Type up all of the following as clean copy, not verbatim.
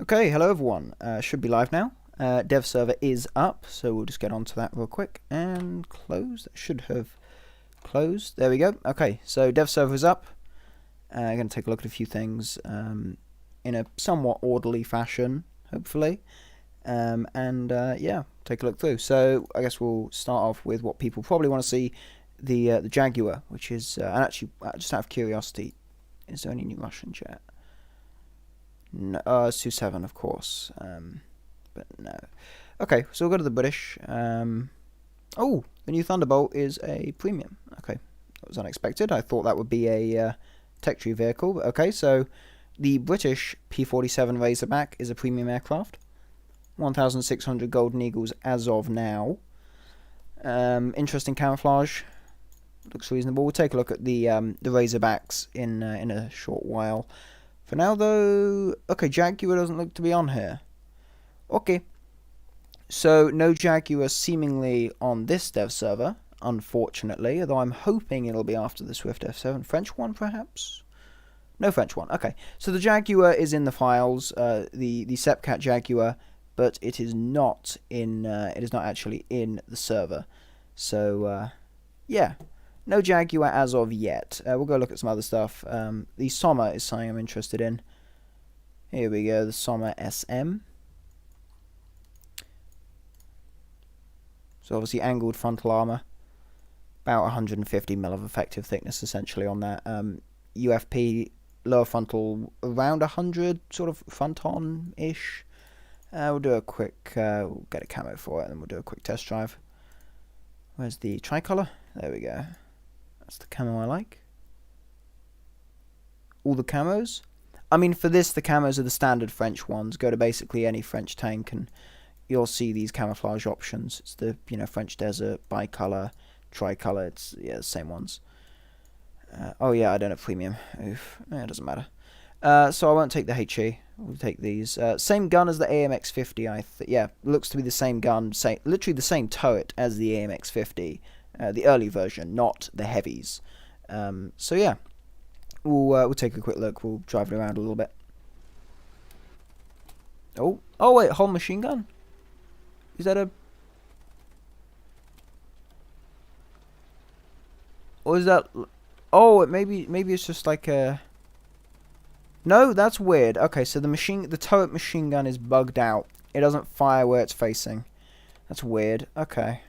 Okay, hello everyone. Should be live now. Dev server is up, so we'll just get onto that real quick and close. That should have closed. There we go. Okay, so dev server is up. I'm going to take a look at a few things in a somewhat orderly fashion, hopefully. Yeah, take a look through. So I guess we'll start off with what people probably want to see, the Jaguar, which is, and actually, just out of curiosity, is there any new Russian jet? No, Su-7, of course. But no. Okay, so we'll go to the British. Oh, the new Thunderbolt is a premium. Okay, that was unexpected. I thought that would be a tech tree vehicle. But okay, so the British P-47 Razorback is a premium aircraft. 1,600 Golden Eagles as of now. Interesting camouflage. Looks reasonable. We'll take a look at the Razorbacks in a short while. For now, though, okay, Jaguar doesn't look to be on here. Okay. So, no Jaguar seemingly on this dev server, unfortunately, although I'm hoping it'll be after the Swift F7. French one, perhaps? No French one. Okay. So, the Jaguar is in the files, the Sepcat Jaguar, but it is not in, it is not actually in the server. So, yeah. No Jaguar as of yet. We'll go look at some other stuff. The Sommer is something I'm interested in. Here we go, the Sommer SM. So obviously angled frontal armour. About 150 mil of effective thickness essentially on that. UFP, lower frontal, around 100, sort of front-on-ish. We'll do a quick, we'll get a camo for it and then we'll do a quick test drive. Where's the tricolour? There we go. That's the camo I like. All the camos. I mean, for this, the camos are the standard French ones. Go to basically any French tank and you'll see these camouflage options. It's the, French desert, bicolor, tricolour. It's, yeah, the same ones. Oh, yeah, I don't have premium. Oof. It doesn't matter. So I won't take the HE. We'll take these. Same gun as the AMX-50, yeah, looks to be the same gun. Literally the same turret as the AMX-50. The early version, not the heavies. So yeah, we'll take a quick look. We'll drive it around a little bit. Oh wait, whole machine gun? Is that a? Or is that? Oh, maybe it's just like a. No, that's weird. Okay, so the turret machine gun is bugged out. It doesn't fire where it's facing. That's weird. Okay.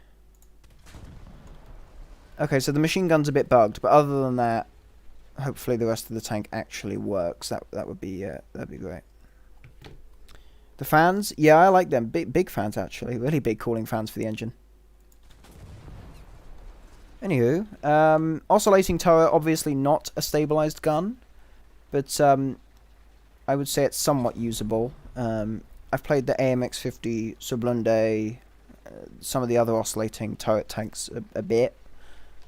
Okay, so the machine gun's a bit bugged, but other than that, hopefully the rest of the tank actually works. That would be that'd be great. The fans, yeah, I like them. Big fans actually, really big cooling fans for the engine. Anywho, oscillating turret, obviously not a stabilized gun, but I would say it's somewhat usable. I've played the AMX-50 Sublunde, some of the other oscillating turret tanks a bit.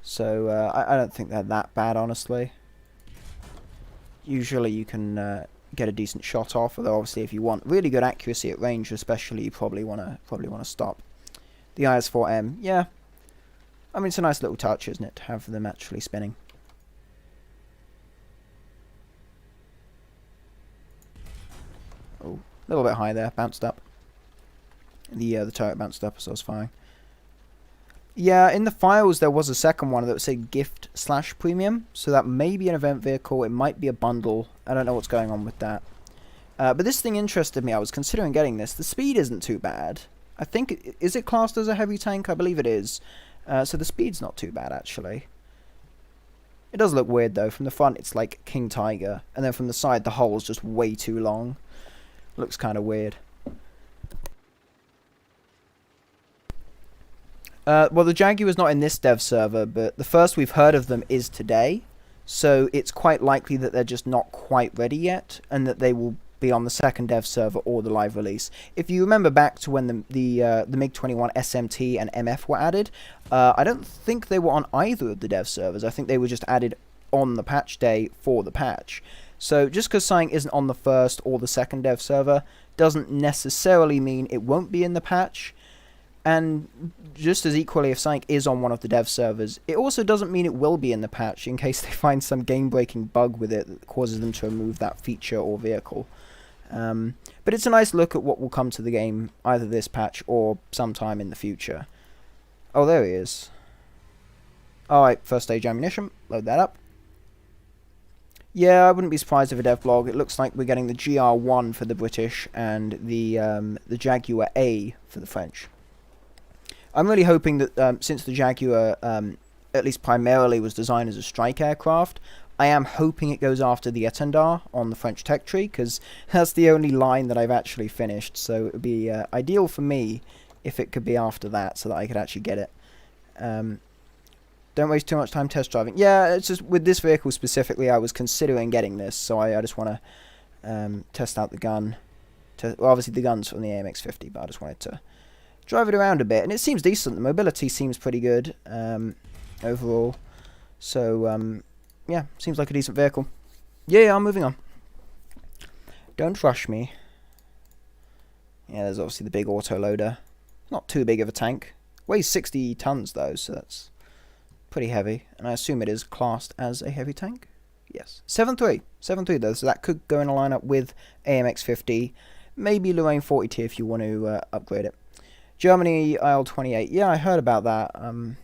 So, I don't think they're that bad, honestly. Usually you can get a decent shot off, although obviously if you want really good accuracy at range especially, you probably wanna stop. The IS-4M, yeah. I mean, it's a nice little touch, isn't it, to have them actually spinning. Oh, a little bit high there, bounced up. The turret bounced up as I was firing. Yeah, in the files there was a second one that would say gift/premium, so that may be an event vehicle, it might be a bundle, I don't know what's going on with that. But this thing interested me, I was considering getting this. The speed isn't too bad. I think, is it classed as a heavy tank? I believe it is. So the speed's not too bad actually. It does look weird though, from the front it's like King Tiger, and then from the side the hull's just way too long. Looks kind of weird. Well, the Jaguar's not in this dev server, but the first we've heard of them is today. So it's quite likely that they're just not quite ready yet, and that they will be on the second dev server or the live release. If you remember back to when the MiG-21 SMT and MF were added, I don't think they were on either of the dev servers. I think they were just added on the patch day for the patch. So just because something isn't on the first or the second dev server doesn't necessarily mean it won't be in the patch. And just as equally, if something is on one of the dev servers, it also doesn't mean it will be in the patch in case they find some game-breaking bug with it that causes them to remove that feature or vehicle. But it's a nice look at what will come to the game, either this patch or sometime in the future. Oh, there he is. Alright, first stage ammunition. Load that up. Yeah, I wouldn't be surprised if a dev blog. It looks like we're getting the GR1 for the British and the Jaguar A for the French. I'm really hoping that since the Jaguar, at least primarily, was designed as a strike aircraft, I am hoping it goes after the Étendard on the French tech tree, because that's the only line that I've actually finished. So it would be ideal for me if it could be after that, so that I could actually get it. Don't waste too much time test driving. Yeah, it's just with this vehicle specifically, I was considering getting this, so I just want to test out the gun. Well, obviously the gun's from the AMX-50, but I just wanted to drive it around a bit, and it seems decent. The mobility seems pretty good overall. So yeah, seems like a decent vehicle. Yeah, I'm moving on. Don't rush me. Yeah, there's obviously the big auto loader. Not too big of a tank. Weighs 60 tons though, so that's pretty heavy, and I assume it is classed as a heavy tank. Yes, 7.3 though, so that could go in a lineup with AMX-50, maybe Lorraine 40T if you want to upgrade it. Germany IL-28, yeah, I heard about that.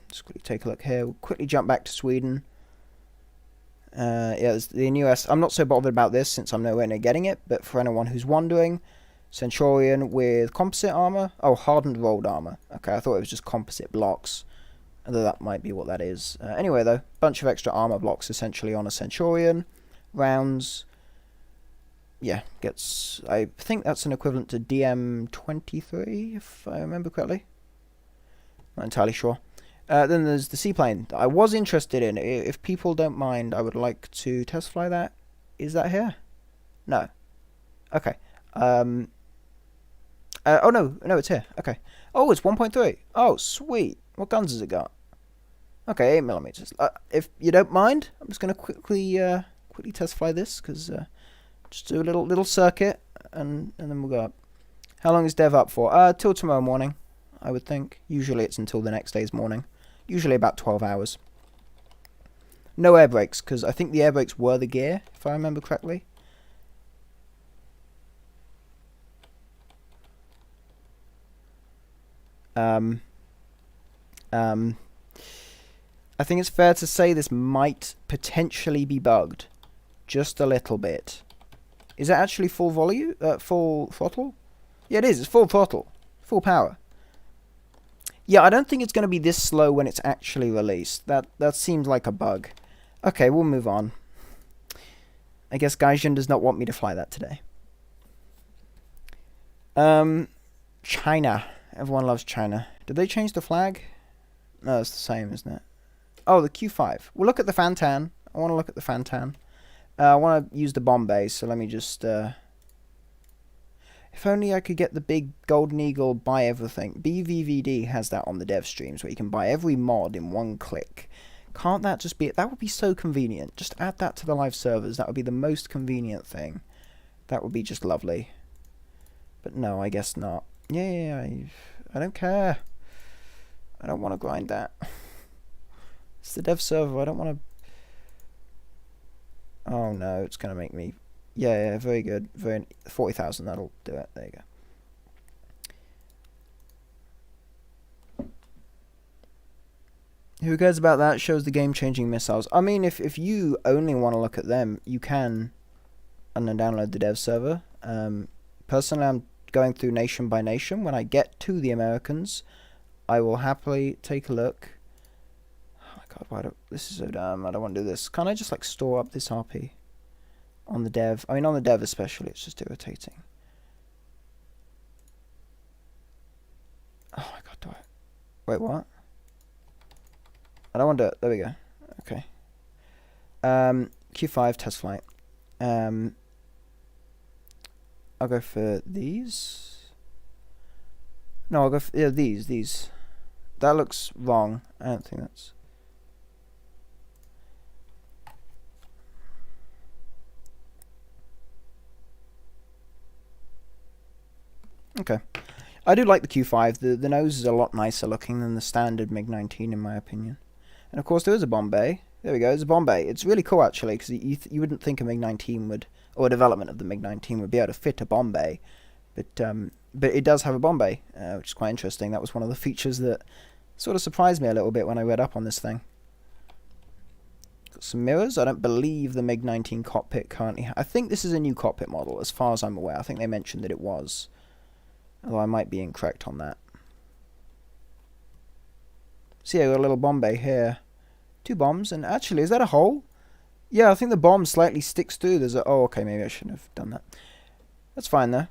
Just quickly take a look here. We'll quickly jump back to Sweden. Yeah, there's the new I'm not so bothered about this since I'm nowhere near getting it, but for anyone who's wondering, Centurion with composite armor. Oh, hardened rolled armor. Okay, I thought it was just composite blocks. Although that might be what that is. Anyway, though, bunch of extra armor blocks essentially on a Centurion. Rounds. Yeah, gets. I think that's an equivalent to DM-23, if I remember correctly. Not entirely sure. Then there's the seaplane that I was interested in. If people don't mind, I would like to test fly that. Is that here? No. Okay. Oh, no, it's here. Okay. Oh, it's 1.3. Oh, sweet. What guns has it got? Okay, 8mm. If you don't mind, I'm just going to quickly test fly this, because just do a little circuit, and then we'll go up. How long is dev up for? Till tomorrow morning, I would think. Usually it's until the next day's morning. Usually about 12 hours. No air brakes, because I think the air brakes were the gear, if I remember correctly. I think it's fair to say this might potentially be bugged. Just a little bit. Is it actually full volume? Full throttle? Yeah, it is. It's full throttle. Full power. Yeah, I don't think it's going to be this slow when it's actually released. That seems like a bug. Okay, we'll move on. I guess Gaijin does not want me to fly that today. China. Everyone loves China. Did they change the flag? No, it's the same, isn't it? Oh, the Q5. We'll look at the Fantan. I want to look at the Fantan. I want to use the Bombay, so let me just... If only I could get the big Golden Eagle buy everything. BVVD has that on the dev streams, where you can buy every mod in one click. Can't that just be... That would be so convenient. Just add that to the live servers. That would be the most convenient thing. That would be just lovely. But no, I guess not. Yeah, I don't care. I don't want to grind that. It's the dev server. I don't want to... Oh no, it's going to make me... Yeah, very good. 40,000, that'll do it. There you go. Who cares about that? Shows the game-changing missiles. I mean, if you only want to look at them, you can and then download the dev server. Personally, I'm going through nation by nation. When I get to the Americans, I will happily take a look. Oh my god, why this is so dumb. I don't want to do this. Can't I just like store up this RP on the dev? I mean, on the dev especially, it's just irritating. Oh my god, do I... Wait, what? I don't want to do it. There we go. Okay. Q5 test flight. I'll go for these. No, I'll go for these. That looks wrong. I don't think that's... Okay. I do like the Q5. The nose is a lot nicer looking than the standard MiG-19 in my opinion. And of course there is a Bombay. There we go. It's a Bombay. It's really cool actually, because you wouldn't think a MiG-19 would, or a development of the MiG-19 would be able to fit a Bombay, but it does have a Bombay, which is quite interesting. That was one of the features that sort of surprised me a little bit when I read up on this thing. Got some mirrors. I don't believe the MiG-19 cockpit currently. I think this is a new cockpit model, as far as I'm aware. I think they mentioned that it was, although I might be incorrect on that. So yeah, got a little Bombay here. 2 bombs, and actually, is that a hole? Yeah, I think the bomb slightly sticks through. There's a... Oh, okay, maybe I shouldn't have done that. That's fine, though.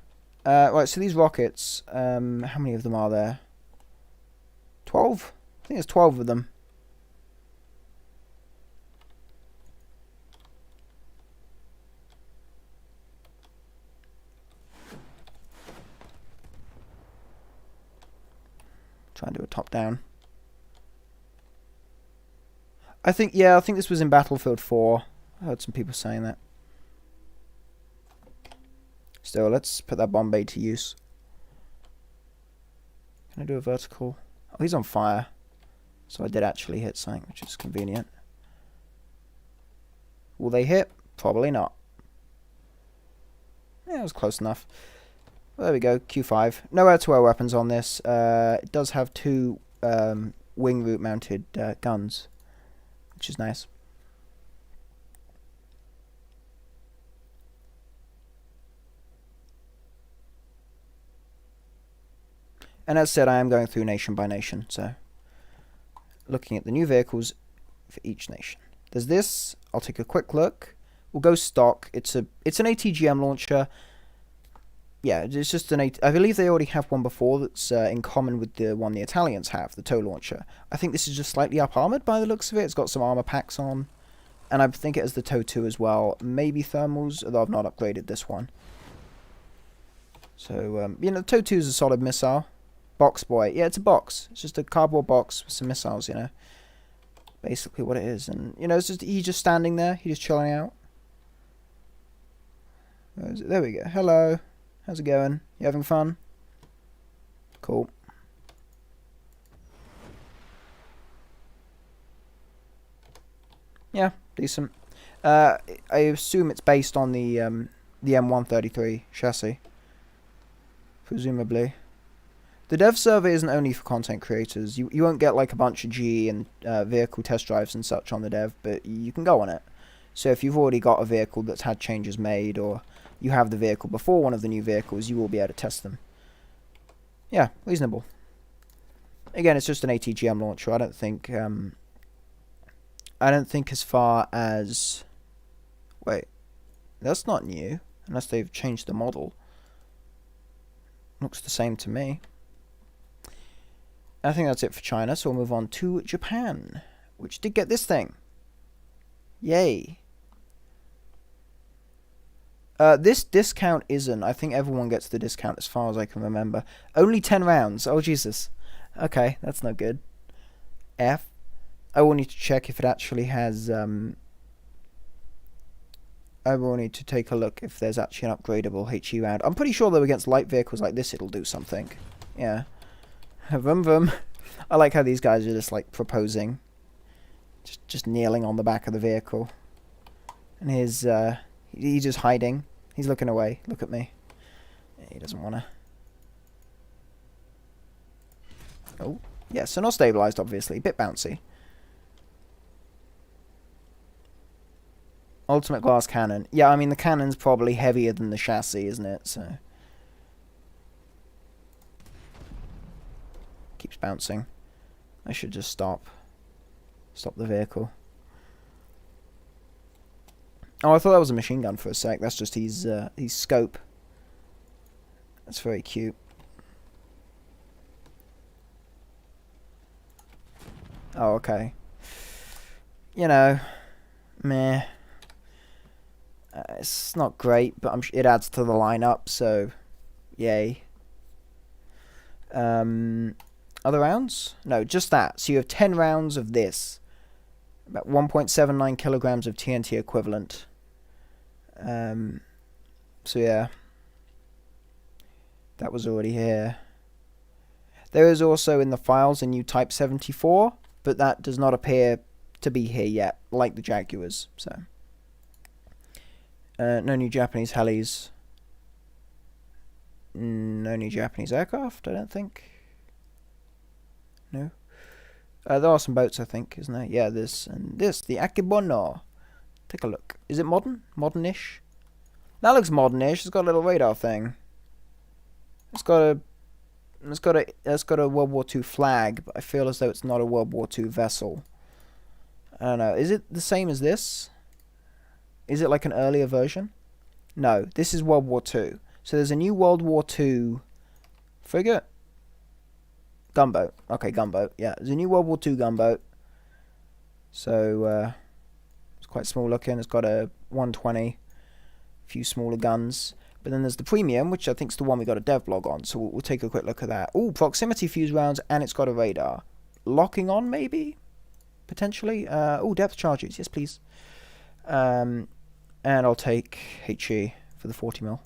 Right, so these rockets, how many of them are there? 12? I think there's 12 of them. Try and do a top-down. I think this was in Battlefield 4. I heard some people saying that. Still, let's put that Bombay to use. Can I do a vertical? Oh, he's on fire. So I did actually hit something, which is convenient. Will they hit? Probably not. Yeah, it was close enough. Well, there we go, Q5. No air-to-air weapons on this. It does have 2 wing root mounted guns, which is nice. And as said, I am going through nation by nation, so looking at the new vehicles for each nation. There's this. I'll take a quick look. We'll go stock. It's an ATGM launcher. Yeah, it's just I believe they already have one before that's in common with the one the Italians have, the tow launcher. I think this is just slightly up-armored by the looks of it. It's got some armor packs on. And I think it has the tow 2 as well. Maybe thermals, although I've not upgraded this one. So, the tow 2 is a solid missile. Box boy. Yeah, it's a box. It's just a cardboard box with some missiles, Basically what it is. And, it's just he's just standing there. He's just chilling out. Where is it? There we go. Hello. How's it going? You having fun? Cool. Yeah, decent. I assume it's based on the M133 chassis. Presumably. The dev server isn't only for content creators. You won't get like a bunch of G and vehicle test drives and such on the dev, but you can go on it. So if you've already got a vehicle that's had changes made, or you have the vehicle before one of the new vehicles, you will be able to test them. Yeah, reasonable. Again, it's just an ATGM launcher. I don't think as far as... Wait, that's not new, unless they've changed the model. Looks the same to me. I think that's it for China, so we'll move on to Japan, which did get this thing. Yay. This discount isn't. I think everyone gets the discount as far as I can remember. Only 10 rounds. Oh, Jesus. Okay, that's not good. F. I will need to check if it actually has... I will need to take a look if there's actually an upgradable HE round. I'm pretty sure though against light vehicles like this it'll do something. Yeah. Vroom vroom. I like how these guys are just like proposing. Just kneeling on the back of the vehicle. And he's just hiding. He's looking away. Look at me. He doesn't want to. Oh. Yeah, so not stabilized obviously. Bit bouncy. Ultimate glass cannon. Yeah, I mean the cannon's probably heavier than the chassis, isn't it? So keeps bouncing. I should just stop the vehicle. Oh, I thought that was a machine gun for a sec. That's just his scope. That's very cute. Oh, okay. Meh. It's not great, but it adds to the lineup, so yay. Other rounds? No, just that. So you have 10 rounds of this. About 1.79 kilograms of TNT equivalent. So yeah. That was already here. There is also in the files a new Type 74, but that does not appear to be here yet, like the Jaguars. So, no new Japanese helis. No new Japanese aircraft, I don't think. No. There are some boats, I think, isn't there? Yeah, this and this, the Akebono. Take a look. Is it modern? Modern-ish? That looks modern-ish. It's got a little radar thing. It's got a World War II flag, but I feel as though it's not a World War II vessel. I don't know. Is it the same as this? Is it like an earlier version? No, this is World War II. So there's a new World War II frigate? Gunboat. Okay, gunboat. Yeah, there's a new World War II gunboat. So, it's quite small looking. It's got a 120, a few smaller guns. But then there's the premium, which I think is the one we got a dev blog on. So we'll take a quick look at that. Oh, proximity fuse rounds, and it's got a radar. Locking on, maybe? Potentially. Oh, depth charges. Yes, please. And I'll take HE for the 40mm.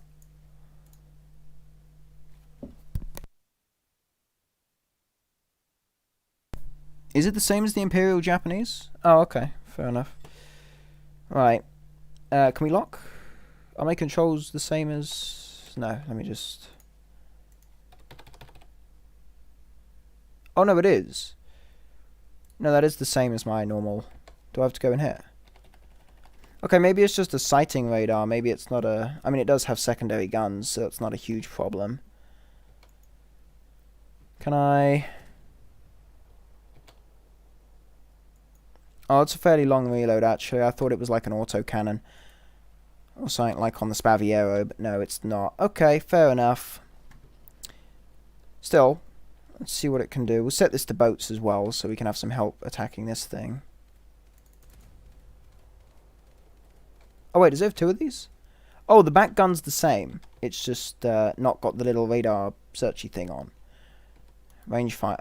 Is it the same as the Imperial Japanese? Oh, okay. Fair enough. Right. Can we lock? Are my controls the same as... No, let me just... Oh, no, it is. No, that is the same as my normal... Do I have to go in here? Okay, maybe it's just a sighting radar. Maybe it's not a... I mean, it does have secondary guns, so it's not a huge problem. Can I... Oh, it's a fairly long reload, actually. I thought it was like an autocannon. Or something like on the Spaviero, but no, it's not. Okay, fair enough. Still, let's see what it can do. We'll set this to boats as well, so we can have some help attacking this thing. Oh, wait, does it have two of these? Oh, the back gun's the same. It's just not got the little radar searchy thing on. Range... I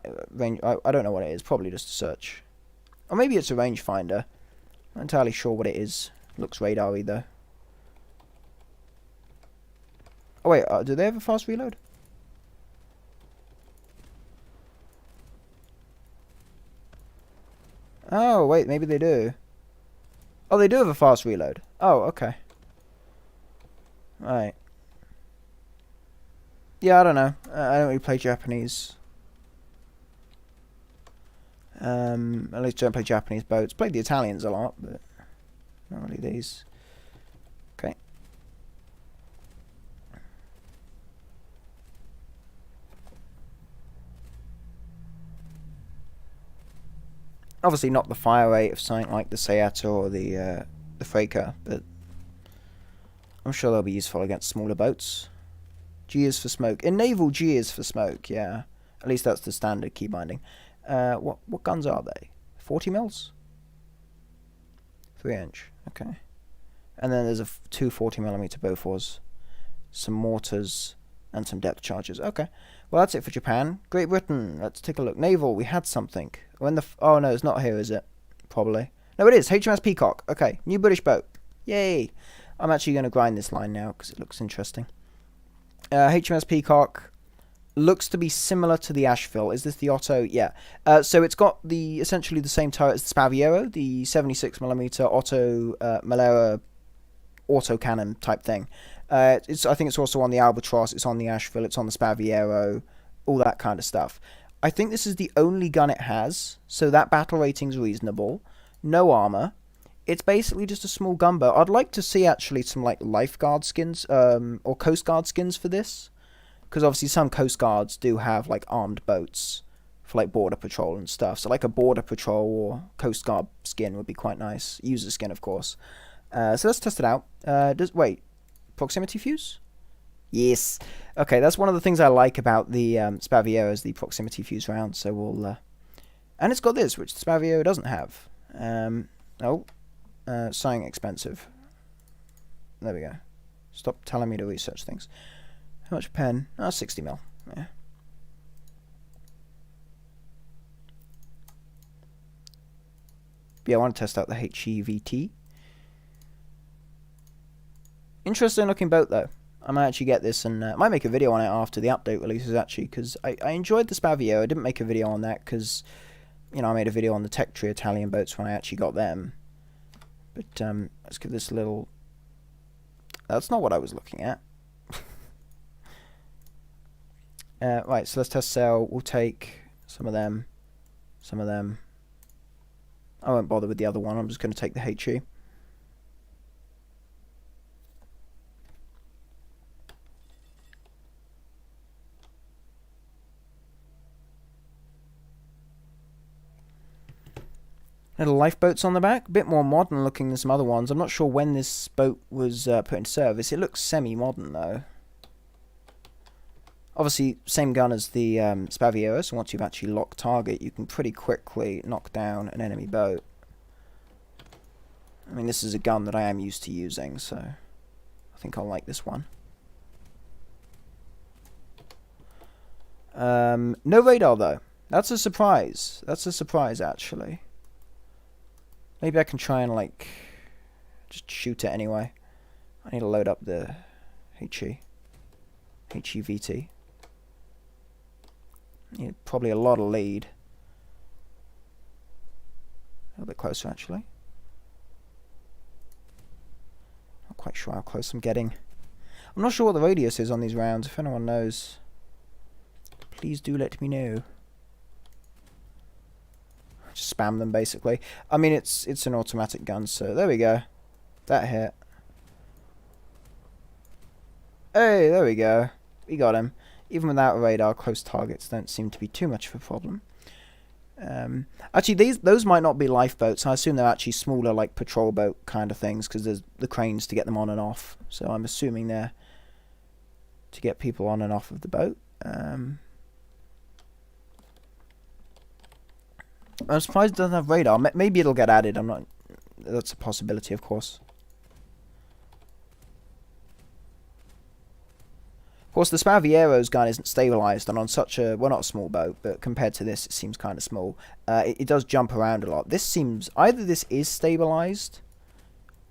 don't know what it is. Probably just a search. Or maybe it's a rangefinder. I'm not entirely sure what it is. Looks radar-y, though. Oh, wait. Do they have a fast reload? Oh, wait. Maybe they do. Oh, they do have a fast reload. Oh, okay. Right. Yeah, I don't know. I don't really play Japanese. At least don't play Japanese boats. Played the Italians a lot, but not really these. Okay. Obviously not the fire rate of something like the Seata or the Freyka, but I'm sure they'll be useful against smaller boats. G is for smoke. In naval, G is for smoke, yeah. At least that's the standard key binding. What guns are they? 40 mils? 3-inch. Okay. And then there's two 40mm Bofors, some mortars, and some depth charges. Okay. Well, that's it for Japan. Great Britain. Let's take a look. Naval. We had something. Oh no, it's not here, is it? Probably. No, it is. HMS Peacock. Okay. New British boat. Yay. I'm actually going to grind this line now because it looks interesting. HMS Peacock. Looks to be similar to the Asheville. Is this the Otto? Yeah. So it's got essentially the same turret as the Spaviero, the 76mm Otto Malera autocannon type thing. I think it's also on the Albatross, it's on the Asheville, it's on the Spaviero, all that kind of stuff. I think this is the only gun it has, so that battle rating's reasonable. No armor. It's basically just a small gunboat. I'd like to see actually some like lifeguard skins, or Coast Guard skins for this. Because obviously some Coast Guards do have like armed boats for like border patrol and stuff. So like a border patrol or Coast Guard skin would be quite nice. User skin, of course. So let's test it out. Wait, proximity fuse? Yes. Okay, that's one of the things I like about the Spaviero is the proximity fuse round. So we'll... and it's got this, which the Spaviero doesn't have. Something expensive. There we go. Stop telling me to research things. How much pen? 60mm. Yeah. Yeah, I want to test out the HEVT. Interesting looking boat though. I might actually get this and might make a video on it after the update releases actually, because I enjoyed the Spaviero. I didn't make a video on that because you know, I made a video on the Tech Tree Italian boats when I actually got them. But let's give this a little... That's not what I was looking at. Right, so let's test sail. We'll take some of them. Some of them. I won't bother with the other one. I'm just going to take the HE. Little lifeboats on the back, a bit more modern looking than some other ones. I'm not sure when this boat was put in service. It looks semi-modern though. Obviously, same gun as the Spaviero, so once you've actually locked target, you can pretty quickly knock down an enemy boat. I mean, this is a gun that I am used to using, so I think I'll like this one. No radar though. That's a surprise. That's a surprise, actually. Maybe I can try and, like, just shoot it anyway. I need to load up the HE. HEVT. Need probably a lot of lead. A little bit closer, actually. Not quite sure how close I'm getting. I'm not sure what the radius is on these rounds. If anyone knows, please do let me know. Just spam them, basically. I mean, it's an automatic gun, so there we go. That hit. Hey, there we go. We got him. Even without a radar, close targets don't seem to be too much of a problem. Actually, those might not be lifeboats. I assume they're actually smaller, like patrol boat kind of things, because there's the cranes to get them on and off. So I'm assuming they're to get people on and off of the boat. I'm surprised it doesn't have radar. Maybe it'll get added. I'm not. That's a possibility, of course. Of course, the Spaviero's gun isn't stabilized, and on such a, well, not a small boat, but compared to this, it seems kind of small. It does jump around a lot. This seems, either this is stabilized,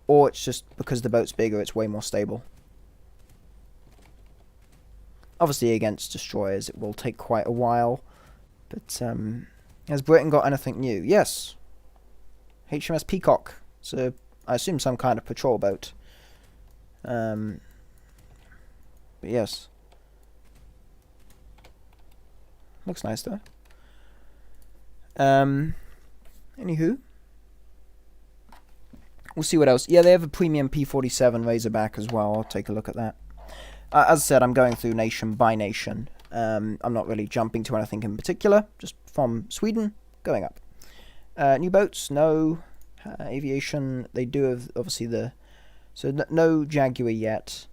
or it's just because the boat's bigger, it's way more stable. Obviously, against destroyers, it will take quite a while. But has Britain got anything new? Yes. HMS Peacock. So I assume some kind of patrol boat. But yes. Looks nice though. Anywho. We'll see what else. Yeah, they have a premium P47 Razorback as well. I'll take a look at that. As I said, I'm going through nation by nation. I'm not really jumping to anything in particular. Just from Sweden, going up. New boats, no. Aviation, they do have, obviously, the... So, no Jaguar yet.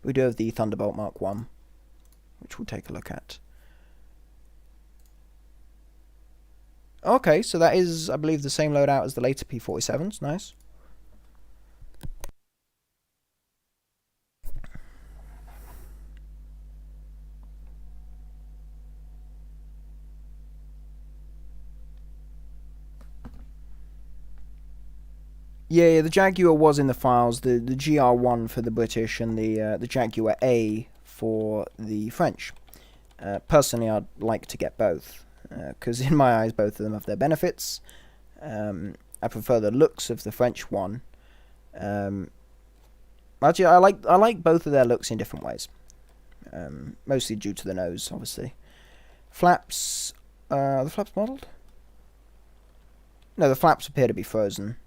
We do have the Thunderbolt Mark 1, which we'll take a look at. Okay, so that is, I believe, the same loadout as the later P47s. Nice. Yeah, the Jaguar was in the files. The GR1 for the British and the Jaguar A for the French. Personally, I'd like to get both, because in my eyes, both of them have their benefits. I prefer the looks of the French one. Actually, I like both of their looks in different ways. Mostly due to the nose, obviously. Flaps, are the flaps modelled? No, the flaps appear to be frozen.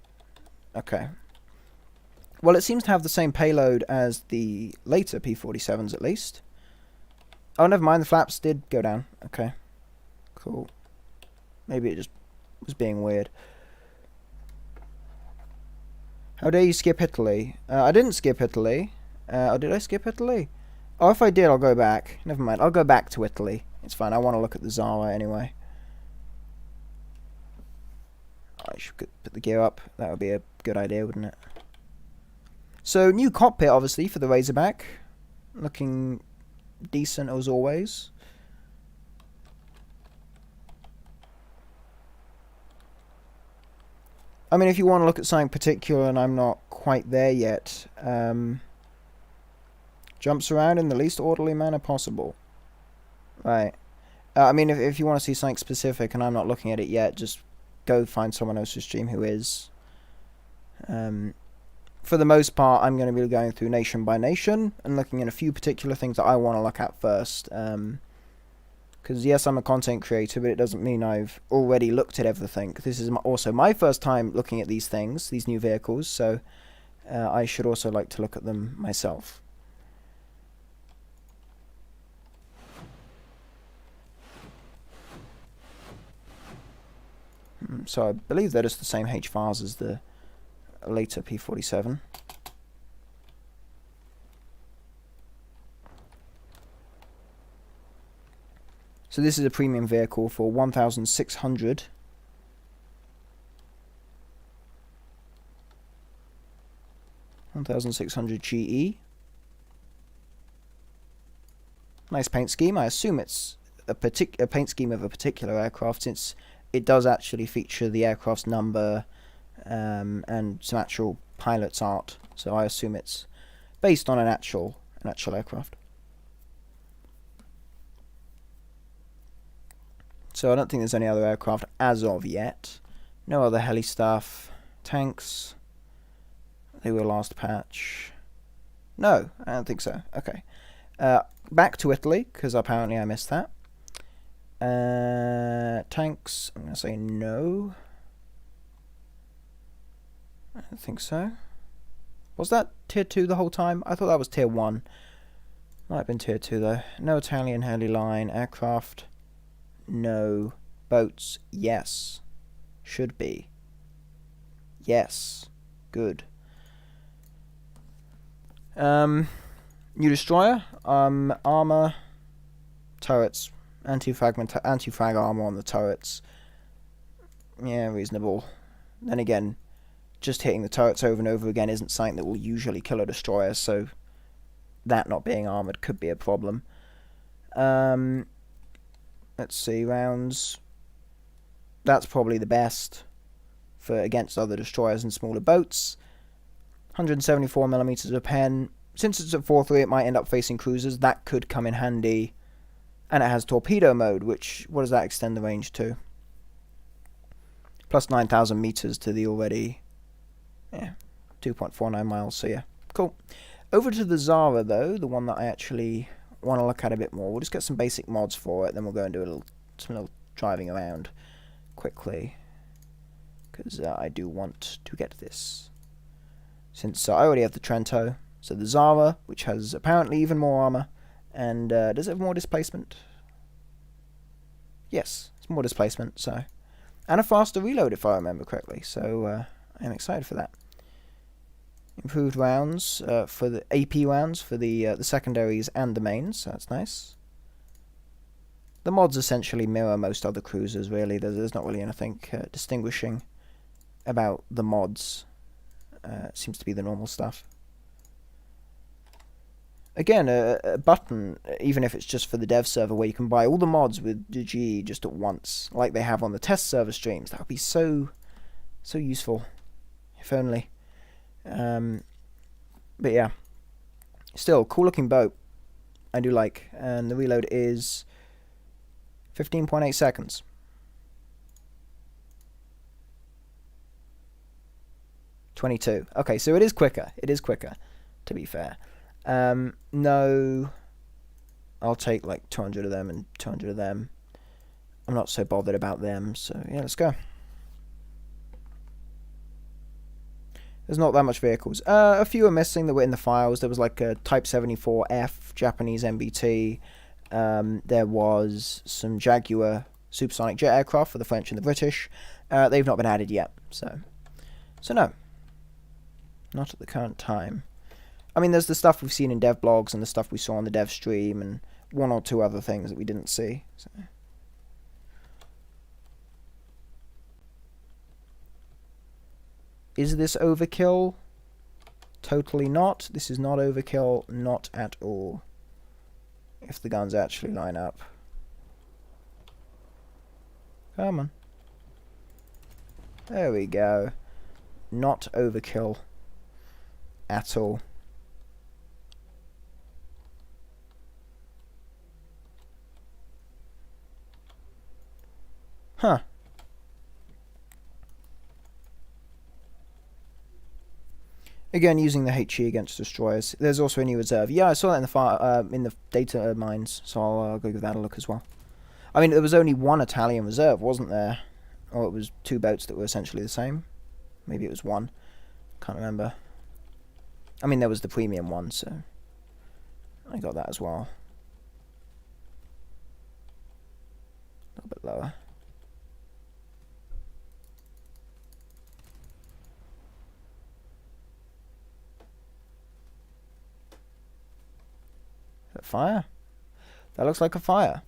Okay. Well, it seems to have the same payload as the later P47s, at least. Oh, never mind, the flaps did go down. Okay. Cool. Maybe it just was being weird. How dare you skip Italy? I didn't skip Italy. Or did I skip Italy? Oh, if I did, I'll go back. Never mind, I'll go back to Italy. It's fine, I want to look at the Zara anyway. I should put the gear up. That would be a good idea, wouldn't it? So, new cockpit, obviously, for the Razorback. Looking decent as always. I mean, if you want to look at something particular, and I'm not quite there yet, jumps around in the least orderly manner possible. Right. I mean, if you want to see something specific and I'm not looking at it yet, just go find someone else's stream who is. For the most part, I'm going to be going through nation by nation and looking at a few particular things that I want to look at first. Because yes, I'm a content creator, but it doesn't mean I've already looked at everything. This is also my first time looking at these things, these new vehicles, so I should also like to look at them myself. So I believe they're just the same HVARs as the later P47. So this is a premium vehicle for 1,600. GE. Nice paint scheme. I assume it's a paint scheme of a particular aircraft, since it does actually feature the aircraft's number and some actual pilot's art. So I assume it's based on an actual aircraft. So I don't think there's any other aircraft as of yet. No other heli stuff. Tanks. They were last patch. No, I don't think so. Okay. Back to Italy, because apparently I missed that. Tanks, I'm going to say no. I don't think so. Was that tier 2 the whole time? I thought that was tier 1. Might have been tier 2 though. No Italian heli line. Aircraft. No. Boats. Yes. Should be. Yes. Good. New destroyer. Armor. Turrets. Anti-frag armor on the turrets. Yeah, reasonable. Then again, just hitting the turrets over and over again isn't something that will usually kill a destroyer, so that not being armored could be a problem. Let's see, rounds. That's probably the best for against other destroyers and smaller boats. 174mm a pen. Since it's at 4.3, it might end up facing cruisers. That could come in handy. And it has torpedo mode, which, what does that extend the range to? Plus 9,000 meters to the already, 2.49 miles, so yeah, cool. Over to the Zara, though, the one that I actually want to look at a bit more. We'll just get some basic mods for it, then we'll go and do some little driving around quickly. Because I do want to get this. Since I already have the Trento. So the Zara, which has apparently even more armor. And does it have more displacement? Yes, it's more displacement, so. And a faster reload, if I remember correctly. So I'm excited for that. Improved rounds for the AP rounds for the secondaries and the mains. So that's nice. The mods essentially mirror most other cruisers, really. There's not really anything distinguishing about the mods. It seems to be the normal stuff. Again, a button, even if it's just for the dev server, where you can buy all the mods with the GE just at once, like they have on the test server streams. That would be so useful, if only. But yeah, still cool looking boat. I do like, and the reload is 15.8 seconds. .22. Okay, so it is quicker. It is quicker, to be fair. No, I'll take like 200 of them and 200 of them. I'm not so bothered about them, so yeah, let's go. There's not that much vehicles. A few are missing that were in the files. There was like a Type 74F Japanese MBT. There was some Jaguar supersonic jet aircraft for the French and the British. They've not been added yet, so no, not at the current time. I mean, there's the stuff we've seen in dev blogs and the stuff we saw on the dev stream and one or two other things that we didn't see. So. Is this overkill? Totally not. This is not overkill, not at all. If the guns actually line up. Come on. There we go. Not overkill at all. Huh. Again, using the HE against destroyers. There's also a new reserve. Yeah, I saw that in the data mines, so I'll go give that a look as well. I mean, there was only one Italian reserve, wasn't there? Or it was 2 boats that were essentially the same. Maybe it was 1. Can't remember. I mean, there was the premium one, so I got that as well. A little bit lower. Is that fire? That looks like a fire.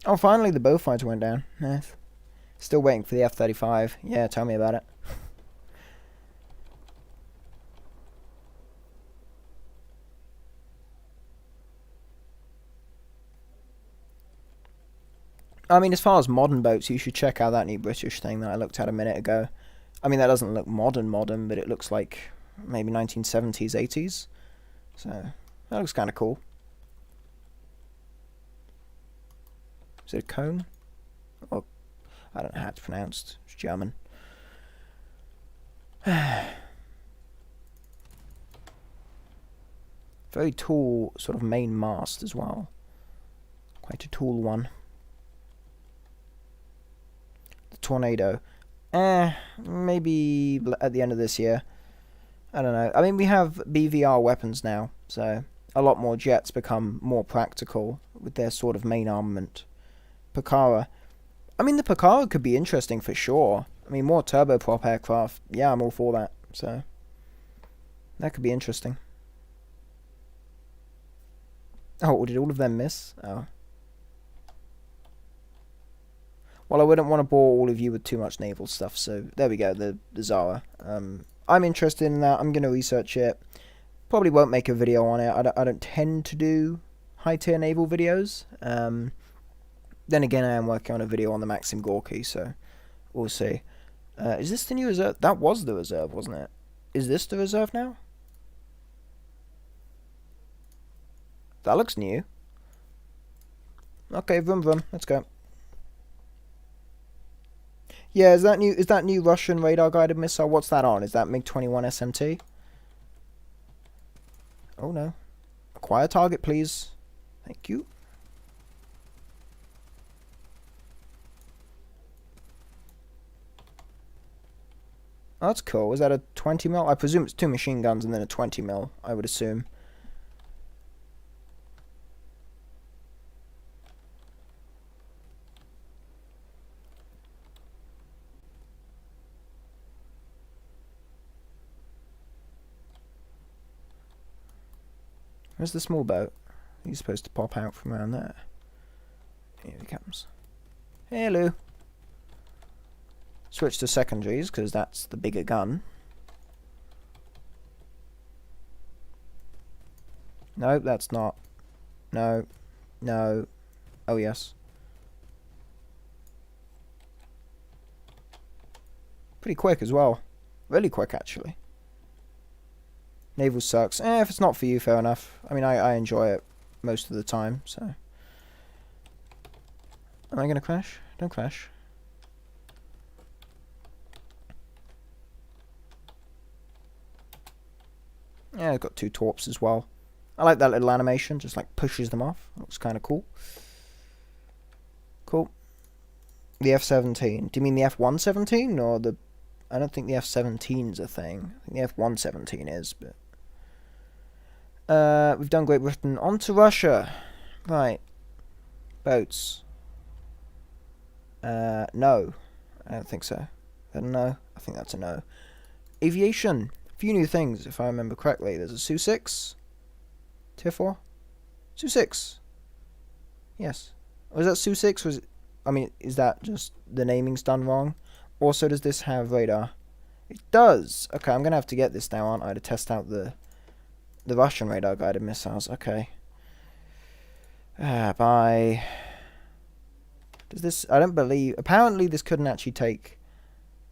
Oh, finally the bow fighter went down. Nice. Still waiting for the F-35. Yeah, tell me about it. I mean, as far as modern boats, you should check out that new British thing that I looked at a minute ago. I mean, that doesn't look modern, but it looks like maybe 1970s, 80s. So, that looks kind of cool. Is it a cone? Or, I don't know how it's pronounced. It's German. Very tall sort of main mast as well. Quite a tall one. The Tornado. Maybe at the end of this year. I don't know. I mean, we have BVR weapons now, so a lot more jets become more practical with their sort of main armament. Pucara. I mean, the Pucara could be interesting for sure. I mean, more turboprop aircraft. Yeah, I'm all for that. So, that could be interesting. Oh, did all of them miss? Oh. Well, I wouldn't want to bore all of you with too much naval stuff, so there we go, the Zara. I'm interested in that. I'm going to research it. Probably won't make a video on it. I don't tend to do high-tier naval videos. Then again, I am working on a video on the Maxim Gorky, so we'll see. Is this the new reserve? That was the reserve, wasn't it? Is this the reserve now? That looks new. Okay, vroom vroom. Let's go. Yeah, is that new Russian radar guided missile? What's that on? Is that MiG-21 SMT? Oh no. Acquire target, please. Thank you. Oh, that's cool. Is that a 20 mil? I presume it's 2 machine guns and then a 20 mil, I would assume. Where's the small boat? He's supposed to pop out from around there. Here he comes. Hello. Switch to secondaries, because that's the bigger gun. No, that's not. No. No. Oh, yes. Pretty quick as well. Really quick, actually. Naval sucks. If it's not for you, fair enough. I mean, I enjoy it most of the time, so. Am I going to crash? Don't crash. Yeah, I've got 2 torps as well. I like that little animation, just like pushes them off. Looks kind of cool. Cool. The F-17. Do you mean the F-117 or the... I don't think the F-17's a thing. I think the F-117 is, but... we've done Great Britain. On to Russia. Right. Boats. No. I don't think so. I don't know. I think that's a no. Aviation. A few new things, if I remember correctly. There's a Su-6. Tier 4? Su-6. Yes. Was that Su-6? Was it... I mean, is that just the naming's done wrong? Also, does this have radar? It does. Okay, I'm going to have to get this now, aren't I, to test out the Russian radar-guided missiles. Okay. Bye. Does this... I don't believe... Apparently, this couldn't actually take...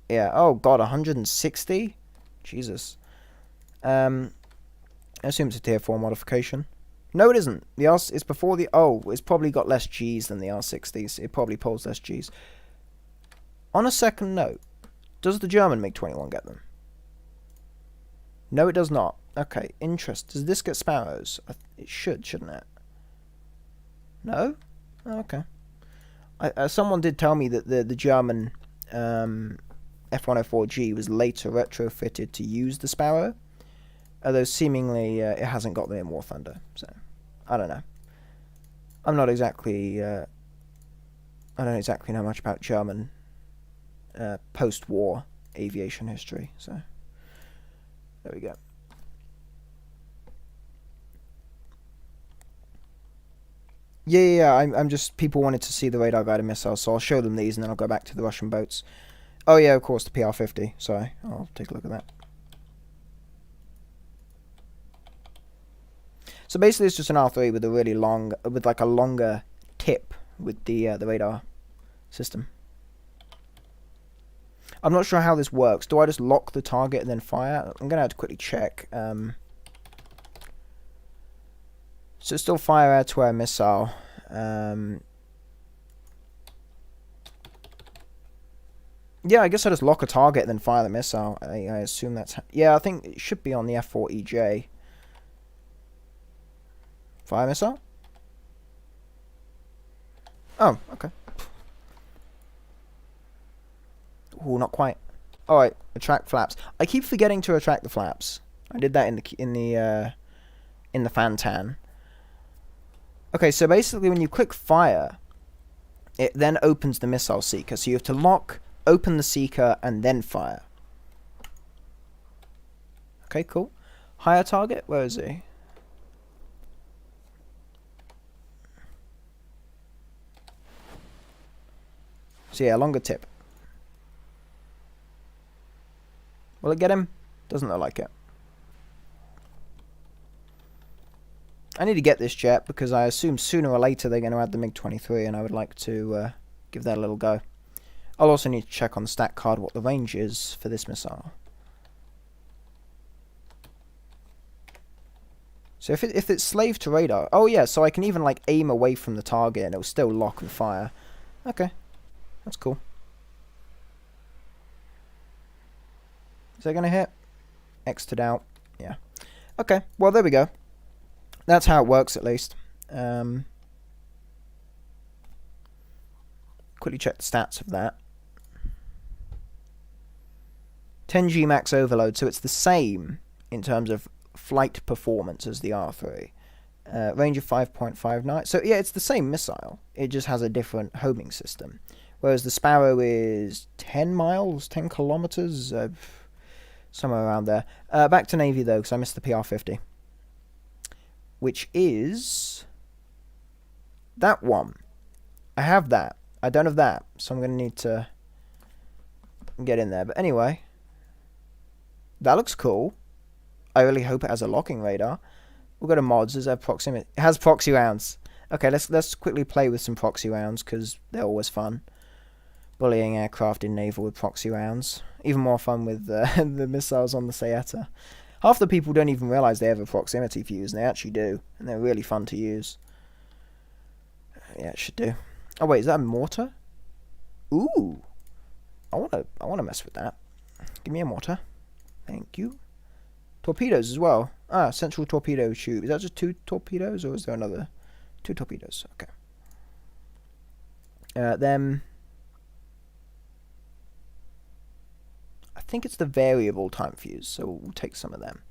Yeah. Oh, God, 160? Jesus. I assume it's a tier 4 modification. No, it isn't. The R... It's before the... Oh, it's probably got less Gs than the R60s. It probably pulls less Gs. On a second note, does the German MiG-21 get them? No, it does not. Okay, interest. Does this get Sparrows? It should, shouldn't it? No? Oh, okay. Someone did tell me that the German F-104G was later retrofitted to use the Sparrow, although seemingly it hasn't got them in War Thunder, so I don't know. I'm not exactly... I don't exactly know much about German post-war aviation history, so there we go. Yeah, I'm just... People wanted to see the radar-guided missiles, so I'll show them these, and then I'll go back to the Russian boats. Oh yeah, of course, the PR-50. Sorry, I'll take a look at that. So basically, it's just an R3 with a really long... with like a longer tip with the radar system. I'm not sure how this works. Do I just lock the target and then fire? I'm going to have to quickly check. So still fire air-to-air missile. Yeah, I guess I just lock a target and then fire the missile. I assume that's... Yeah, I think it should be on the F-4EJ. Fire missile? Oh, okay. Ooh, not quite. Alright, retract flaps. I keep forgetting to retract the flaps. I did that in the Fantan. Okay, so basically when you click fire, it then opens the missile seeker. So you have to lock, open the seeker, and then fire. Okay, cool. Higher target? Where is he? So yeah, longer tip. Will it get him? Doesn't look like it. I need to get this jet because I assume sooner or later they're going to add the MiG-23 and I would like to give that a little go. I'll also need to check on the stat card what the range is for this missile. So if it's slave to radar... Oh yeah, so I can even like aim away from the target and it'll still lock and fire. Okay, that's cool. Is that going to hit? X'd out. Yeah. Okay, well there we go. That's how it works, at least. Quickly check the stats of that. 10G max overload, so it's the same in terms of flight performance as the R3. Range of 5.59. So yeah, it's the same missile. It just has a different homing system. Whereas the Sparrow is 10 miles, 10 kilometers, somewhere around there. Back to Navy, though, because I missed the PR-50. Which is that one. I have that. I don't have that, so I'm going to need to get in there. But anyway, that looks cool. I really hope it has a locking radar. We'll go to mods. Does it have proximity? It has proxy rounds. Okay, let's quickly play with some proxy rounds because they're always fun. Bullying aircraft in naval with proxy rounds. Even more fun with the missiles on the Sayeta. Half the people don't even realize they have a proximity fuse, and they actually do, and they're really fun to use. Yeah, it should do. Oh wait, is that a mortar? Ooh, I wanna mess with that. Give me a mortar, thank you. Torpedoes as well. Ah, central torpedo tube. Is that just 2 torpedoes, or is there another 2 torpedoes? Okay. Then I think it's the variable time fuse, so we'll take some of them.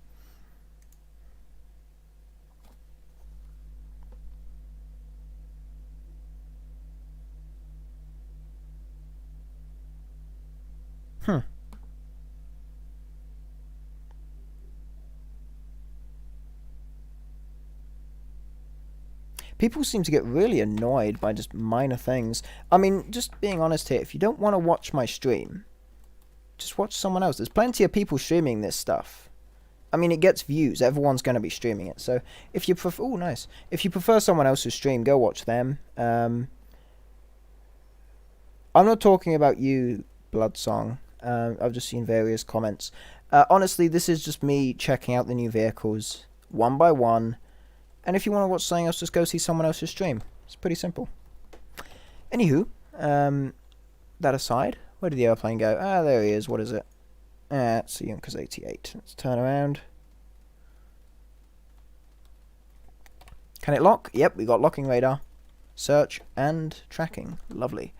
People seem to get really annoyed by just minor things. I mean, just being honest here, if you don't want to watch my stream, just watch someone else. There's plenty of people streaming this stuff. I mean, it gets views. Everyone's going to be streaming it. So if you prefer... Oh, nice. If you prefer someone else's stream, go watch them. I'm not talking about you, Bloodsong. I've just seen various comments. Honestly, this is just me checking out the new vehicles one by one. And if you want to watch something else, just go see someone else's stream. It's pretty simple. Anywho, that aside, Where did the airplane go? Ah, there he is. What is it? Ah, it's a Junkers 88. Let's turn around. Can it lock? Yep, we got locking radar. Search and tracking. Lovely.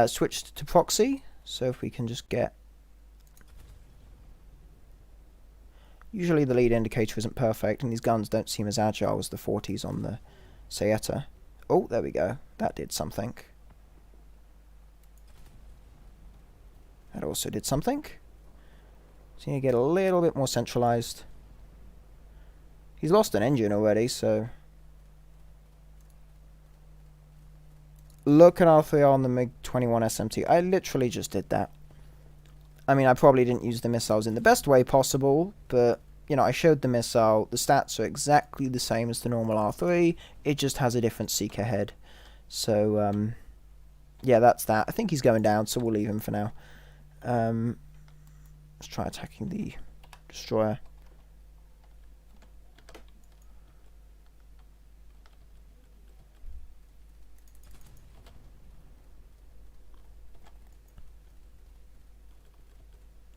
Switched to proxy. So if we can just get... Usually the lead indicator isn't perfect, and these guns don't seem as agile as the 40s on the Saeta. Oh, there we go. That did something. That also did something. So you get a little bit more centralized. He's lost an engine already, so... Look at R3R on the MiG-21 SMT. I literally just did that. I mean, I probably didn't use the missiles in the best way possible, but, you know, I showed the missile. The stats are exactly the same as the normal R3. It just has a different seeker head. So, yeah, that's that. I think he's going down, so we'll leave him for now. Let's try attacking the destroyer.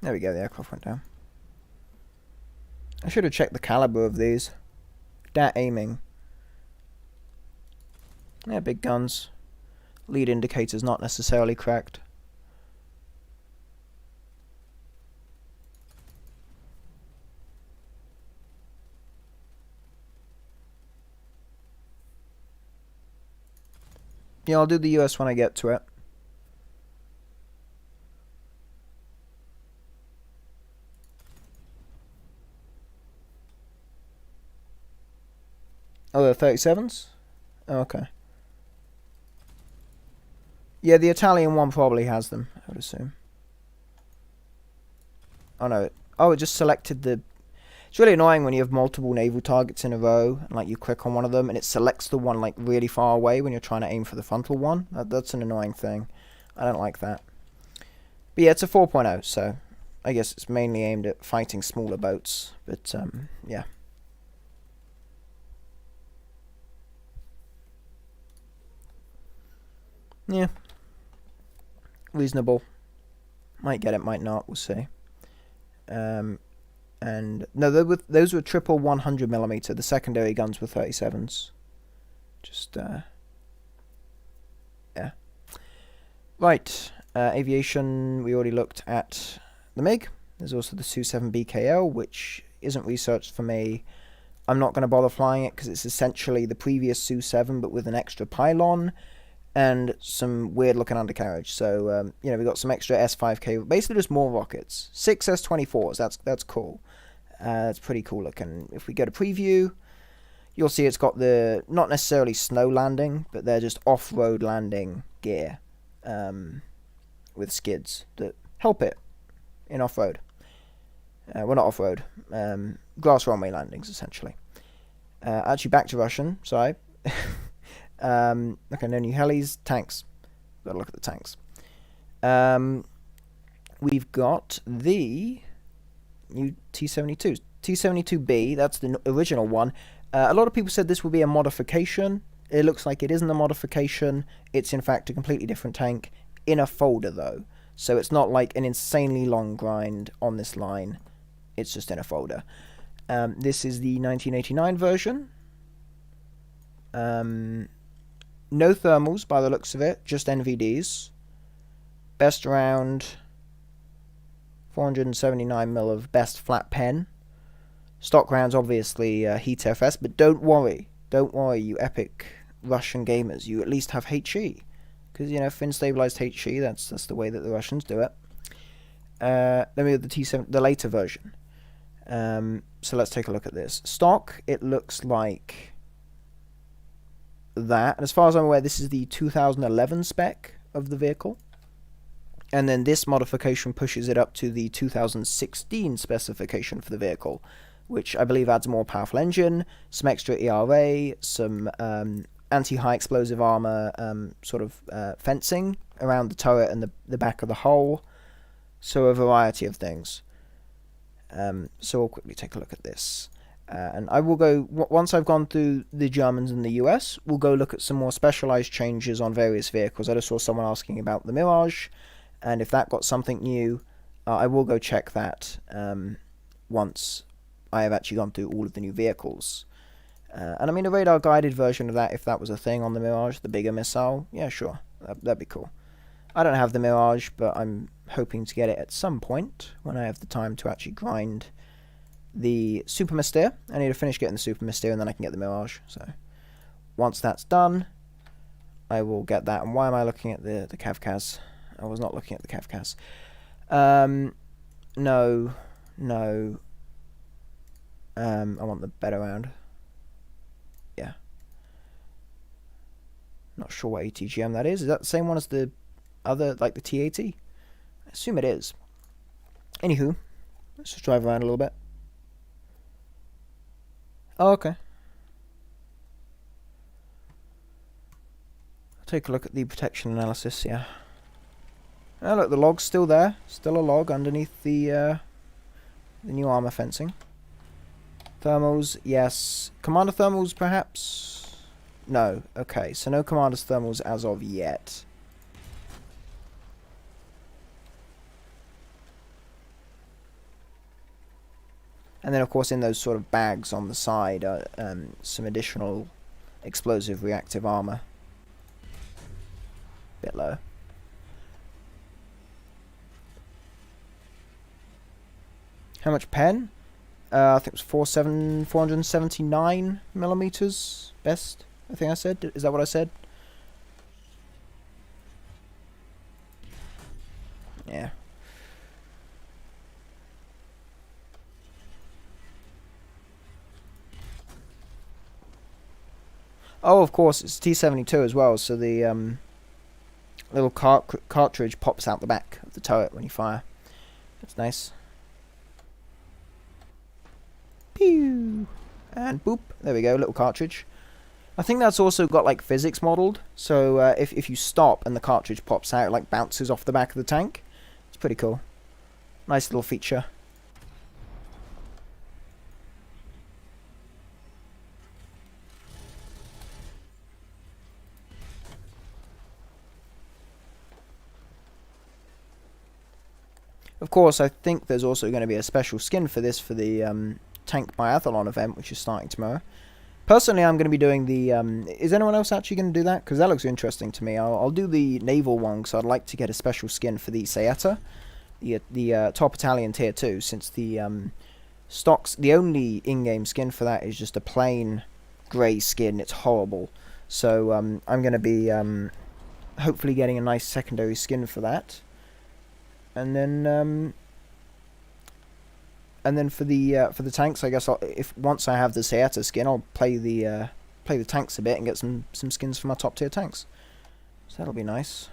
There we go, the aircraft went down. I should have checked the caliber of these. Dat aiming. Yeah, big guns. Lead indicators not necessarily correct. Yeah, I'll do the US when I get to it. Oh, they're 37s? Oh, okay. Yeah, the Italian one probably has them, I would assume. Oh, no. It just selected the... It's really annoying when you have multiple naval targets in a row, and, like, you click on one of them, and it selects the one, like, really far away when you're trying to aim for the frontal one. That's an annoying thing. I don't like that. But yeah, it's a 4.0, so I guess it's mainly aimed at fighting smaller boats. But, yeah. Yeah. Reasonable. Might get it, might not. We'll see. And no, those were triple 100mm. The secondary guns were 37s. Just yeah. Right. Aviation. We already looked at the MiG. There's also the Su-7 BKL, which isn't researched for me. I'm not going to bother flying it because it's essentially the previous Su-7 but with an extra pylon and some weird looking undercarriage. So, you know, we got some extra S5K, basically just more rockets. 6 S24s, that's cool. It's pretty cool looking. If we go to preview, you'll see it's got the, not necessarily snow landing, but they're just off-road landing gear with skids that help it in off-road. Well, not off-road, glass runway landings, essentially. Actually, back to Russian, sorry. Okay, no new helis. Tanks. Gotta look at the tanks. We've got the new T-72s. T-72B, that's the original one. A lot of people said this would be a modification. It looks like it isn't a modification. It's in fact a completely different tank in a folder, though. So it's not like an insanely long grind on this line. It's just in a folder. This is the 1989 version. No thermals by the looks of it, just NVDs. Best round, 479mm of best flat pen. Stock rounds, obviously, Heat FS, but don't worry, you epic Russian gamers, you at least have HE. Because, you know, fin-stabilized HE, that's the way that the Russians do it. Then we have the T7, the later version. So let's take a look at this. Stock, it looks like that, and as far as I'm aware, this is the 2011 spec of the vehicle, and then this modification pushes it up to the 2016 specification for the vehicle, which I believe adds a more powerful engine, some extra ERA, some anti-high explosive armor sort of fencing around the turret and the back of the hull, so a variety of things. So we'll quickly take a look at this. And I will go, once I've gone through the Germans and the US, we'll go look at some more specialized changes on various vehicles. I just saw someone asking about the Mirage, and if that got something new, I will go check that once I have actually gone through all of the new vehicles. And I mean, a radar guided version of that, if that was a thing on the Mirage, the bigger missile, yeah, sure, that'd be cool. I don't have the Mirage, but I'm hoping to get it at some point when I have the time to actually grind the Super Mystere. I need to finish getting the Super Mystere and then I can get the Mirage. So once that's done, I will get that. And why am I looking at the Kavkaz? I was not looking at the Kavkaz. No. I want the better round. Yeah. Not sure what ATGM that is. Is that the same one as the other, like the T80? I assume it is. Anywho, let's just drive around a little bit. Oh, okay. I'll take a look at the protection analysis, yeah. Oh, look, the log's still there. Still a log underneath the new armor fencing. Thermals, yes. Commander thermals, perhaps? No. Okay, so no commander's thermals as of yet. And then, of course, in those sort of bags on the side are some additional explosive reactive armor. Bit low. How much pen? I think it was 479 millimeters. Best, I think I said. Is that what I said? Yeah. Oh, of course, it's T72 as well, so the little cartridge pops out the back of the turret when you fire. That's nice. Pew! And boop, there we go, little cartridge. I think that's also got like physics modeled, so if you stop and the cartridge pops out, it like bounces off the back of the tank. It's pretty cool. Nice little feature. Of course, I think there's also going to be a special skin for this for the tank biathlon event, which is starting tomorrow. Personally, I'm going to be doing the... is anyone else actually going to do that? Because that looks interesting to me. I'll do the naval one, so I'd like to get a special skin for the Saeta, the top Italian tier 2, since the stocks... The only in-game skin for that is just a plain grey skin. It's horrible. So I'm going to be hopefully getting a nice secondary skin for that. And then for the tanks, I guess if once I have the Saeta skin, I'll play the tanks a bit and get some skins for my top tier tanks. So that'll be nice.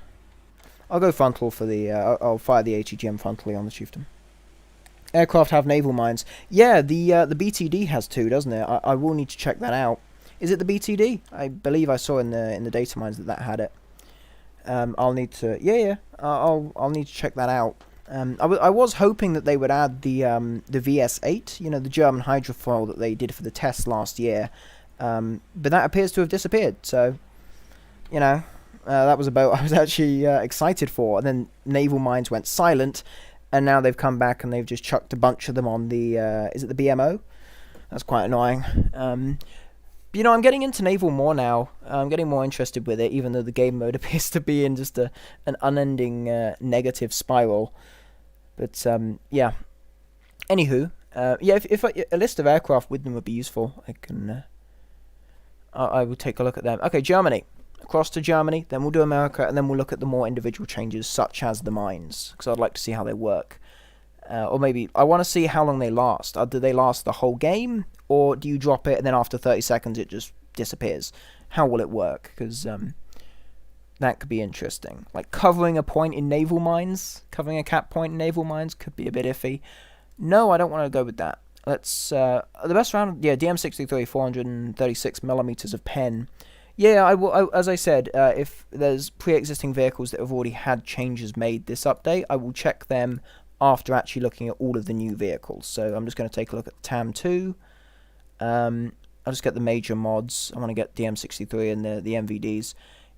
I'll go frontal for the. I'll fire the ATGM frontally on the chieftain. Aircraft have naval mines. Yeah, the BTD has two, doesn't it? I will need to check that out. Is it the BTD? I believe I saw in the data mines that had it. I'll need to. Yeah. I'll need to check that out. I was hoping that they would add the VS8, you know, the German hydrofoil that they did for the test last year, but that appears to have disappeared. So, you know, that was a boat I was actually excited for. And then naval mines went silent, and now they've come back and they've just chucked a bunch of them on the. Is it the BMO? That's quite annoying. You know, I'm getting into naval more now. I'm getting more interested with it, even though the game mode appears to be in just an unending negative spiral. But, yeah. Anywho, yeah, if a list of aircraft with them would be useful, I will take a look at them. Okay, Germany. Across to Germany, then we'll do America, and then we'll look at the more individual changes, such as the mines, because I'd like to see how they work. Or maybe, I want to see how long they last. Do they last the whole game? Or do you drop it and then after 30 seconds it just disappears? How will it work? Because that could be interesting. Like covering a point in naval mines, covering a cap point in naval mines could be a bit iffy. No, I don't want to go with that. Let's, the best round, yeah, DM63, 436 millimeters of pen. Yeah, I will, as I said, if there's pre-existing vehicles that have already had changes made this update, I will check them after actually looking at all of the new vehicles. So I'm just going to take a look at TAM2. I'll just get the major mods. I want to get the M63 and the MVDs.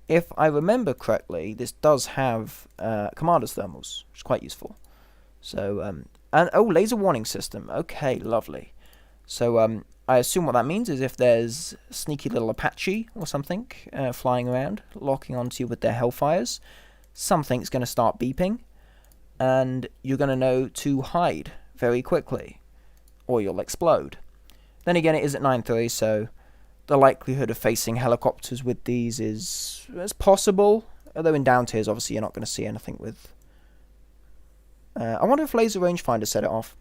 if I remember correctly, this does have commander's thermals, which is quite useful. So, and oh, laser warning system. Okay, lovely. So, I assume what that means is if there's a sneaky little Apache or something flying around, locking onto you with their Hellfires, something's going to start beeping, and you're going to know to hide very quickly, or you'll explode. Then again, it is at 9.3, so the likelihood of facing helicopters with these is possible, although in down tiers, obviously, you're not going to see anything with... I wonder if laser rangefinder set it off.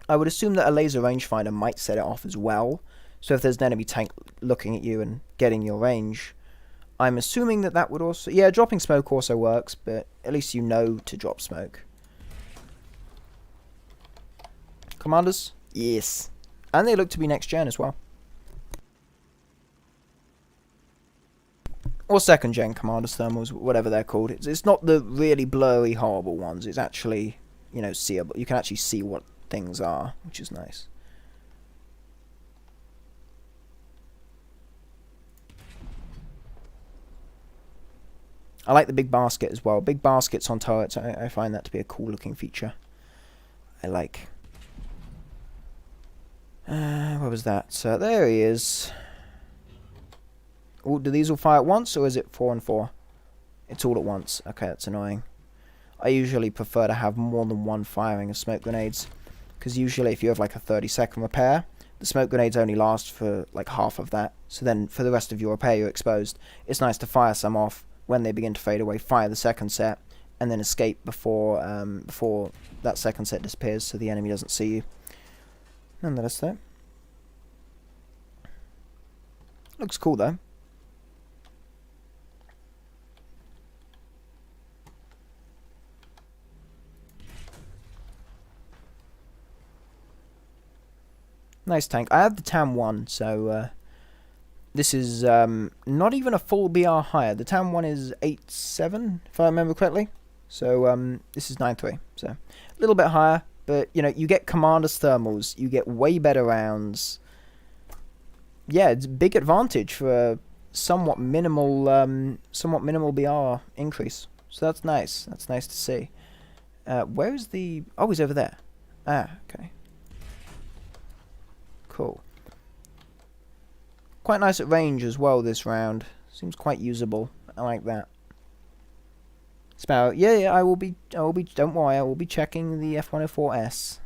I would assume that a laser rangefinder might set it off as well, so if there's an enemy tank looking at you and getting your range, I'm assuming that that would also... Yeah, dropping smoke also works, but at least you know to drop smoke. Commanders? Yes. And they look to be next gen as well. Or second gen commanders, thermals, whatever they're called. It's not the really blurry, horrible ones. It's actually, you know, seeable. You can actually see what things are, which is nice. I like the big basket as well. Big baskets on turrets, I find that to be a cool looking feature. I like. Where was that? So there he is. Oh, do these all fire at once, or is it 4 and 4? It's all at once. Okay, that's annoying. I usually prefer to have more than one firing of smoke grenades, because usually if you have like a 30-second repair, the smoke grenades only last for like half of that. So then for the rest of your repair, you're exposed. It's nice to fire some off when they begin to fade away, fire the second set, and then escape before before that second set disappears, so the enemy doesn't see you. Nonetheless, though, looks cool though. Nice tank. I have the TAM 1, so this is not even a full BR higher. The TAM 1 is 8.7, if I remember correctly. So this is 9.3, so a little bit higher. But, you know, you get Commander's thermals, you get way better rounds. Yeah, it's a big advantage for a somewhat minimal BR increase. So that's nice. That's nice to see. Where is the... Oh, he's over there. Ah, okay. Cool. Quite nice at range as well this round. Seems quite usable. I like that. Sparrow. Yeah, I will be, don't worry, I will be checking the F-104S.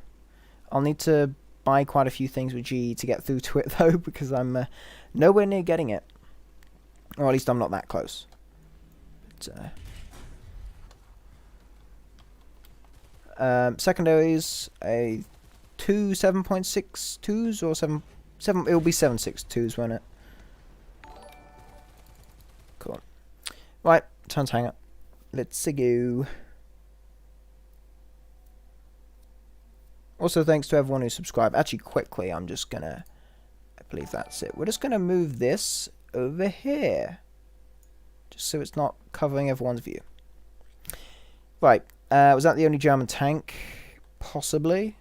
I'll need to buy quite a few things with GE to get through to it, though, because I'm nowhere near getting it. Or at least I'm not that close. But, secondaries, a 2 7.62s or 7, it will be 7.62s, won't it? Cool. Right, time to hang up. Let's go. Also, thanks to everyone who subscribed. Actually, quickly, I'm just gonna... I believe that's it. We're just gonna move this over here. Just so it's not covering everyone's view. Right. Was that the only German tank? Possibly.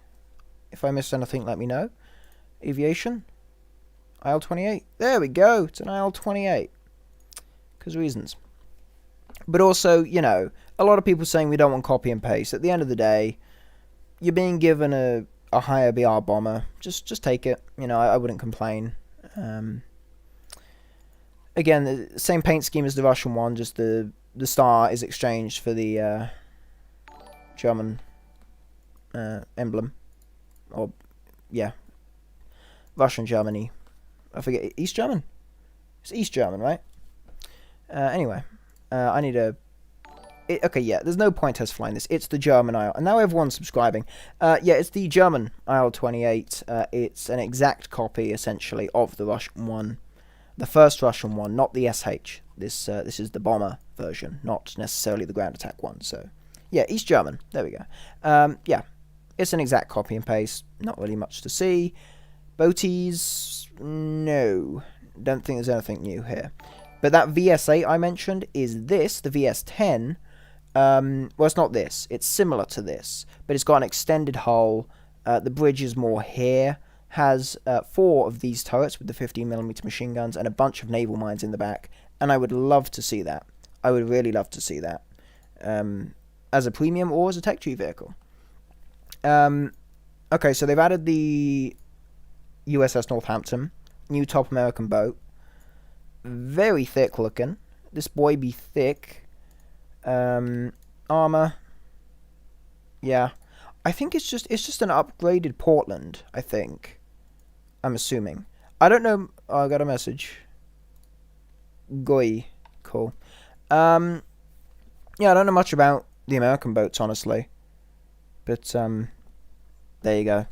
If I missed anything, let me know. Aviation. IL-28. There we go. It's an IL-28. Because reasons. But also, you know, a lot of people saying we don't want copy and paste. At the end of the day, you're being given a higher BR bomber. Just take it. You know, I wouldn't complain. Again, the same paint scheme as the Russian one. Just the star is exchanged for the German emblem. Or, yeah. Russian Germany. I forget. East German? It's East German, right? Anyway. I need a... okay, yeah, there's no point test flying this. It's the German IL. And now everyone's subscribing. Yeah, it's the German IL-28. It's an exact copy, essentially, of the Russian one. The first Russian one, not the SH. This is the bomber version, not necessarily the ground attack one. So, yeah, East German. There we go. Yeah, it's an exact copy and paste. Not really much to see. Boaties, no. Don't think there's anything new here. But that VS8 I mentioned is this, the VS10. Well, it's not this. It's similar to this, but it's got an extended hull. The bridge is more here. Has 4 of these turrets with the 15mm machine guns and a bunch of naval mines in the back. and I would love to see that. I would really love to see that as a premium or as a tech tree vehicle. Okay, so they've added the USS Northampton, new top American boat. Very thick looking. This boy be thick. Armor. Yeah, I think it's just an upgraded Portland. I think. I'm assuming. I don't know. Oh, I got a message. Goy, cool. Yeah, I don't know much about the American boats, honestly. But there you go.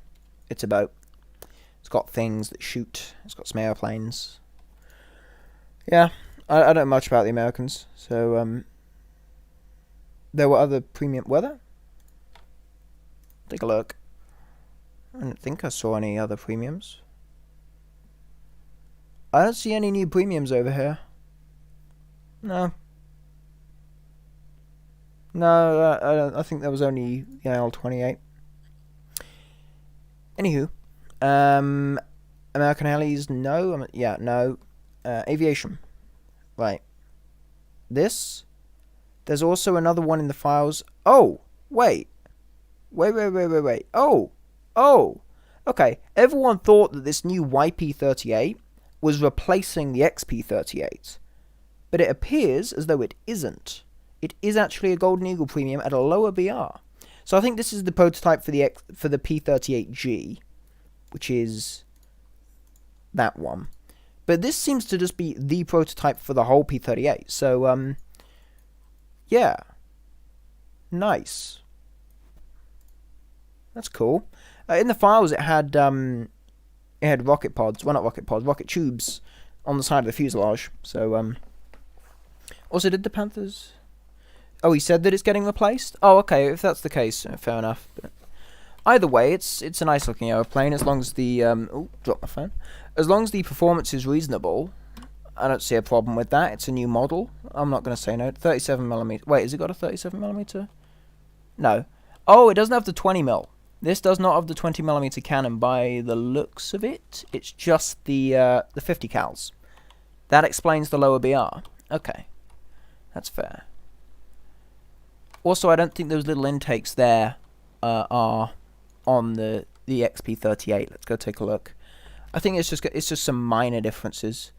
It's a boat. It's got things that shoot. It's got some airplanes. Yeah, I don't know much about the Americans. So there were other premium. Were there? Take a look. I don't think I saw any other premiums. I don't see any new premiums over here. No. No, I think there was only the IL-28. Anywho, American Allies, no. Yeah, no. Aviation. Right. This. There's also another one in the files. Oh, wait. Wait. Oh. Okay. Everyone thought that this new YP-38 was replacing the XP-38. But it appears as though it isn't. It is actually a Golden Eagle premium at a lower BR. So I think this is the prototype for the P-38G, which is that one. But this seems to just be the prototype for the whole P-38. So, yeah. Nice. That's cool. In the files, it had rocket pods. Well, not rocket pods, rocket tubes on the side of the fuselage. So, also, did the Panthers... Oh, he said that it's getting replaced? Oh, okay, if that's the case, fair enough. But either way, it's a nice-looking aeroplane, as long as the... oh, dropped my phone. As long as the performance is reasonable, I don't see a problem with that. It's a new model. I'm not going to say no. 37mm. Wait, has it got a 37mm? No. Oh, it doesn't have the 20mm. This does not have the 20mm cannon by the looks of it. It's just the 50 cals. That explains the lower BR. Okay. That's fair. Also, I don't think those little intakes there are on the XP-38. Let's go take a look. I think it's just some minor differences.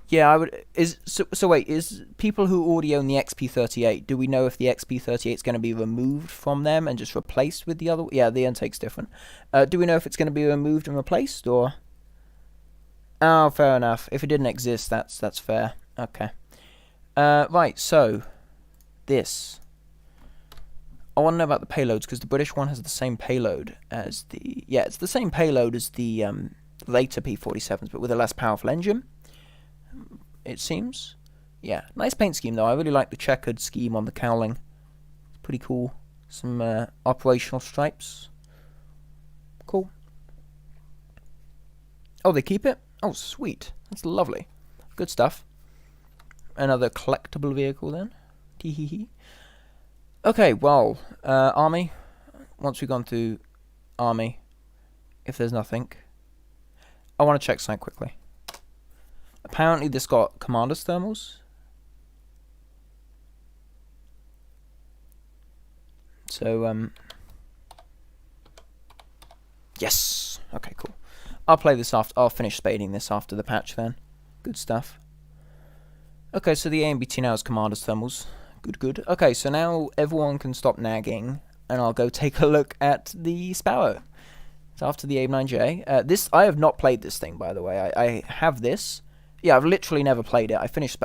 Yeah, I would. So wait, is people who already own the XP-38? Do we know if the XP-38 is going to be removed from them and just replaced with the other? Yeah, the intake's different. Do we know if it's going to be removed and replaced, or? Oh, fair enough. If it didn't exist, that's fair. Okay. Right. So, this. I want to know about the payloads because the British one has the same payload as the. Yeah, it's the same payload as the later P-47s, but with a less powerful engine. It seems. Yeah, nice paint scheme though. I really like the checkered scheme on the cowling. It's pretty cool. Some operational stripes. Cool. Oh, they keep it? Oh, sweet. That's lovely. Good stuff. Another collectible vehicle then. Tee-hee-hee. Okay, well, Army. Once we've gone through Army, if there's nothing, I want to check something quickly. Apparently this got commander's thermals. So, yes! Okay, cool. I'll play this after, I'll finish spading this after the patch then. Good stuff. Okay, so the AMBT now is commander's thermals. Good. Okay, so now everyone can stop nagging, and I'll go take a look at the Sparrow. It's after the AIM-9J. This, I have not played this thing, by the way. I have this. Yeah, I've literally never played it.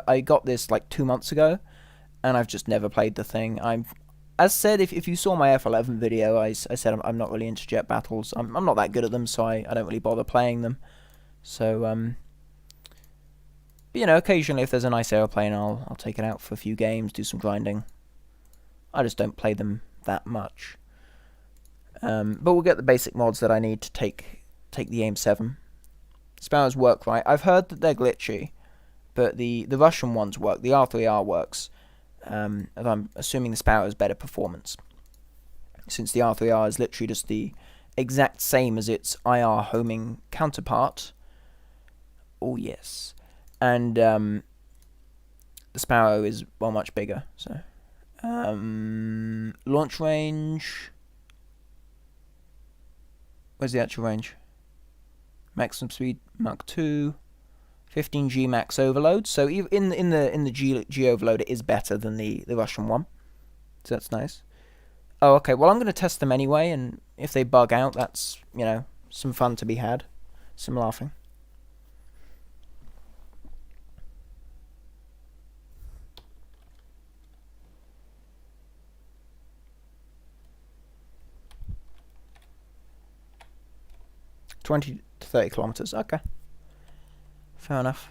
I got this like 2 months ago, and I've just never played the thing. As said, if you saw my F11 video, I said I'm not really into jet battles. I'm not that good at them, so I don't really bother playing them. So, you know, occasionally if there's a nice airplane, I'll take it out for a few games, do some grinding. I just don't play them that much. But we'll get the basic mods that I need to take the AIM-7. Sparrows work right. I've heard that they're glitchy, but the Russian ones work. The R3R works. And I'm assuming the Sparrow has better performance, since the R3R is literally just the exact same as its IR homing counterpart. Oh yes. And the Sparrow is, well, much bigger. So launch range. Where's the actual range? Maximum speed Mach 2. 15G max overload. So in the G overload, it is better than the Russian one. So that's nice. Oh, okay. Well, I'm going to test them anyway, and if they bug out, that's, you know, some fun to be had. Some laughing. $20 to 30 kilometers. Okay. Fair enough.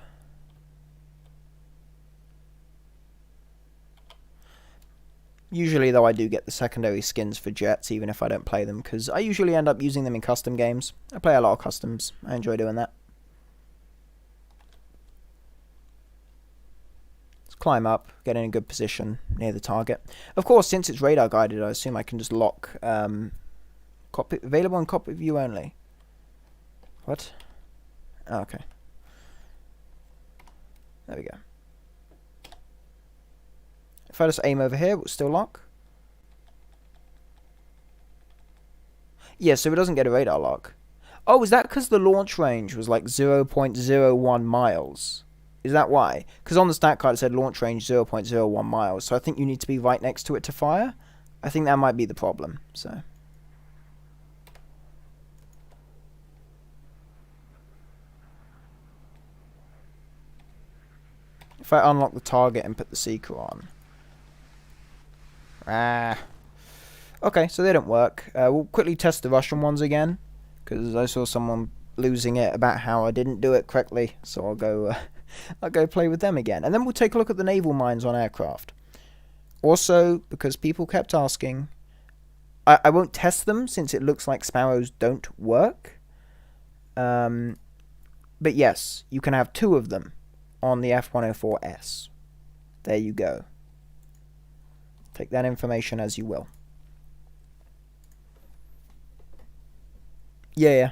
Usually, though, I do get the secondary skins for jets, even if I don't play them, because I usually end up using them in custom games. I play a lot of customs. I enjoy doing that. Let's climb up, get in a good position near the target. Of course, since it's radar guided, I assume I can just lock cockpit available in cockpit view only. What? Oh, okay. There we go. If I just aim over here, will it still lock? Yeah, so it doesn't get a radar lock. Oh, is that because the launch range was like 0.01 miles? Is that why? Because on the stat card it said launch range 0.01 miles, so I think you need to be right next to it to fire. I think that might be the problem, so... If I unlock the target and put the seeker on... Okay, so they don't work. We'll quickly test the Russian ones again, because I saw someone losing it about how I didn't do it correctly, so I'll go play with them again. And then we'll take a look at the naval mines on aircraft. Also, because people kept asking, I won't test them since it looks like Sparrows don't work. But yes, you can have 2 of them on the F-104S. There you go. Take that information as you will. Yeah.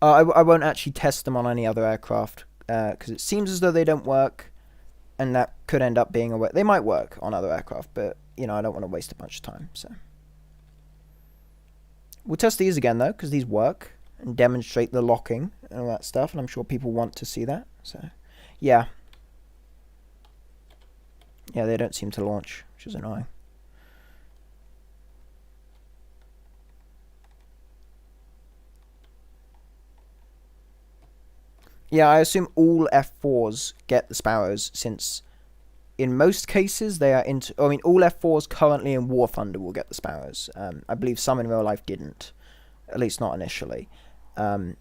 I won't actually test them on any other aircraft, because it seems as though they don't work, and that could end up being a way. They might work on other aircraft, but, you know, I don't want to waste a bunch of time, so. We'll test these again, though, because these work, and demonstrate the locking and all that stuff, and I'm sure people want to see that, so, yeah. Yeah, they don't seem to launch, which is annoying. Yeah, I assume all F4s get the Sparrows, since in most cases they are into... I mean, all F4s currently in War Thunder will get the Sparrows. I believe some in real life didn't, at least not initially. But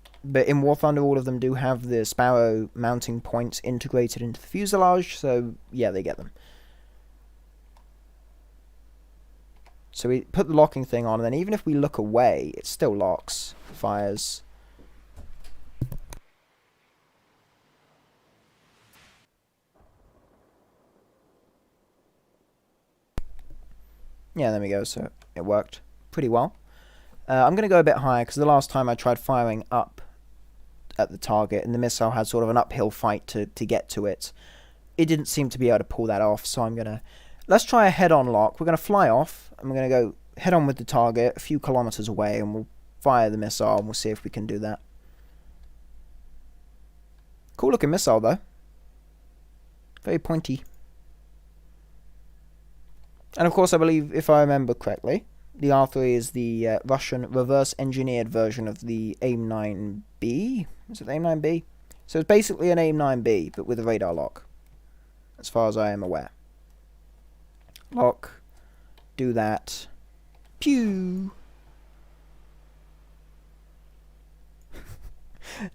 in War Thunder, all of them do have the Sparrow mounting points integrated into the fuselage, so yeah, they get them. So we put the locking thing on, and then even if we look away, it still locks, fires... Yeah, there we go, so it worked pretty well. I'm going to go a bit higher, because the last time I tried firing up at the target, and the missile had sort of an uphill fight to get to it. It didn't seem to be able to pull that off, so I'm going to... Let's try a head-on lock. We're going to fly off, and we're going to go head-on with the target a few kilometers away, and we'll fire the missile, and we'll see if we can do that. Cool-looking missile, though. Very pointy. And of course, I believe, if I remember correctly, the R3 is the Russian reverse-engineered version of the AIM-9B. Is it the AIM-9B? So it's basically an AIM-9B, but with a radar lock, as far as I am aware. Lock. Do that. Pew!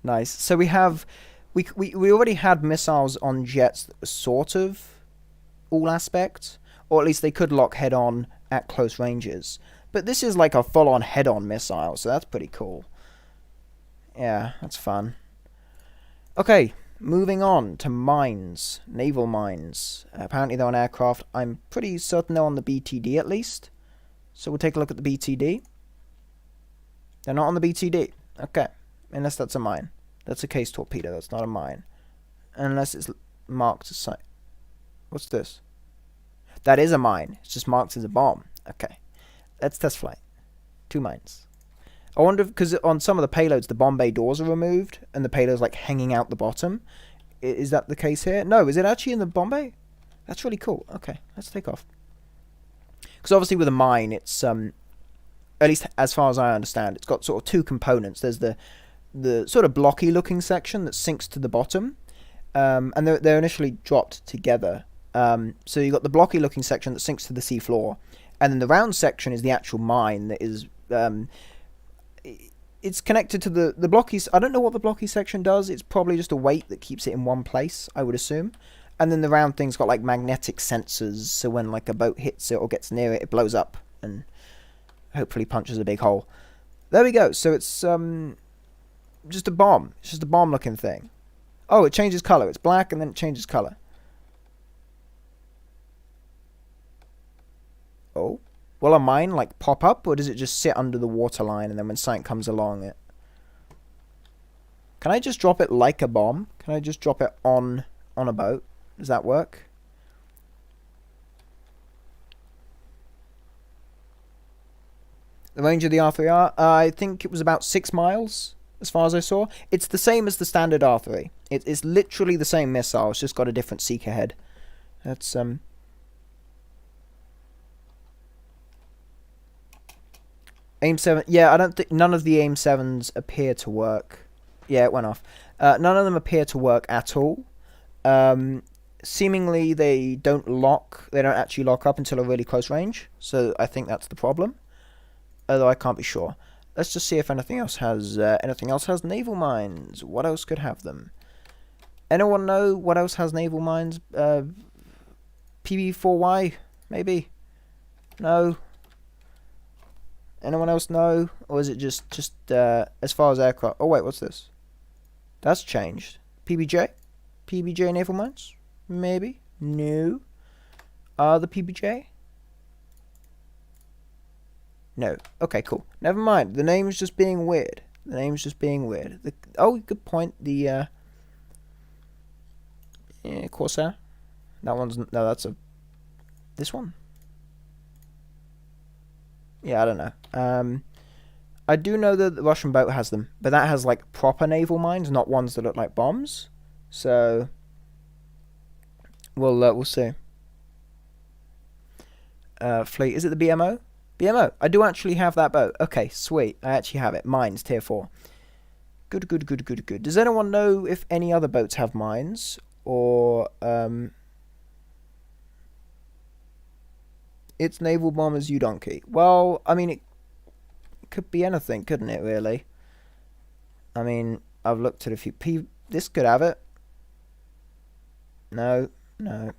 Nice. So we have... We already had missiles on jets that were sort of all aspects. Or at least they could lock head-on at close ranges. But this is like a full-on head-on missile, so that's pretty cool. Yeah, that's fun. Okay, moving on to mines. Naval mines. Apparently they're on aircraft. I'm pretty certain they're on the BTD at least. So we'll take a look at the BTD. They're not on the BTD. Okay, unless that's a mine. That's a case torpedo, that's not a mine. Unless it's marked as site. What's this? That is a mine. It's just marked as a bomb. Okay. Let's test flight. 2 mines. I wonder, because on some of the payloads, the bomb bay doors are removed, and the payload's like hanging out the bottom. Is that the case here? No, is it actually in the bomb bay? That's really cool. Okay, let's take off. Because obviously with a mine, it's, at least as far as I understand, it's got sort of 2 components. There's the sort of blocky looking section that sinks to the bottom, and they're initially dropped together. So you've got the blocky looking section that sinks to the seafloor, and then the round section is the actual mine that is... it's connected to the blocky... I don't know what the blocky section does. It's probably just a weight that keeps it in one place, I would assume. And then the round thing's got like magnetic sensors, so when like a boat hits it or gets near it, it blows up and hopefully punches a big hole. There we go. So it's just a bomb. It's just a bomb looking thing. Oh, it changes color. It's black and then it changes color. Oh. Will a mine like pop up, or does it just sit under the waterline and then when something comes along it? Can I just drop it like a bomb? Can I just drop it on a boat? Does that work? The range of the R3R? I think it was about 6 miles, as far as I saw. It's the same as the standard R3. It's literally the same missile. It's just got a different seeker head. That's AIM 7. Yeah, I don't think none of the AIM 7s appear to work. Yeah, it went off. None of them appear to work at all. Seemingly they don't lock. They don't actually lock up until a really close range. So I think that's the problem. Although I can't be sure. Let's just see if anything else has naval mines. What else could have them? Anyone know what else has naval mines? PB4Y maybe. No. Anyone else know? Or is it just as far as aircraft? Oh wait, what's this? That's changed. PBJ? PBJ naval mines? Maybe? No. The PBJ? No. Okay, cool. Never mind. The name's just being weird. The name's just being weird. Oh, good point. The Corsair. That one's no. That's this one. Yeah, I don't know. I do know that the Russian boat has them, but that has like proper naval mines, not ones that look like bombs. So we'll see. Fleet, is it the BMO? BMO. I do actually have that boat. Okay, sweet. I actually have it. Mines, tier 4. Good, good, good, good, good. Does anyone know if any other boats have mines? Or, it's naval bombers, you donkey. Well, I mean, it could be anything, couldn't it, really? I mean, I've looked at a few... This could have it. No, no.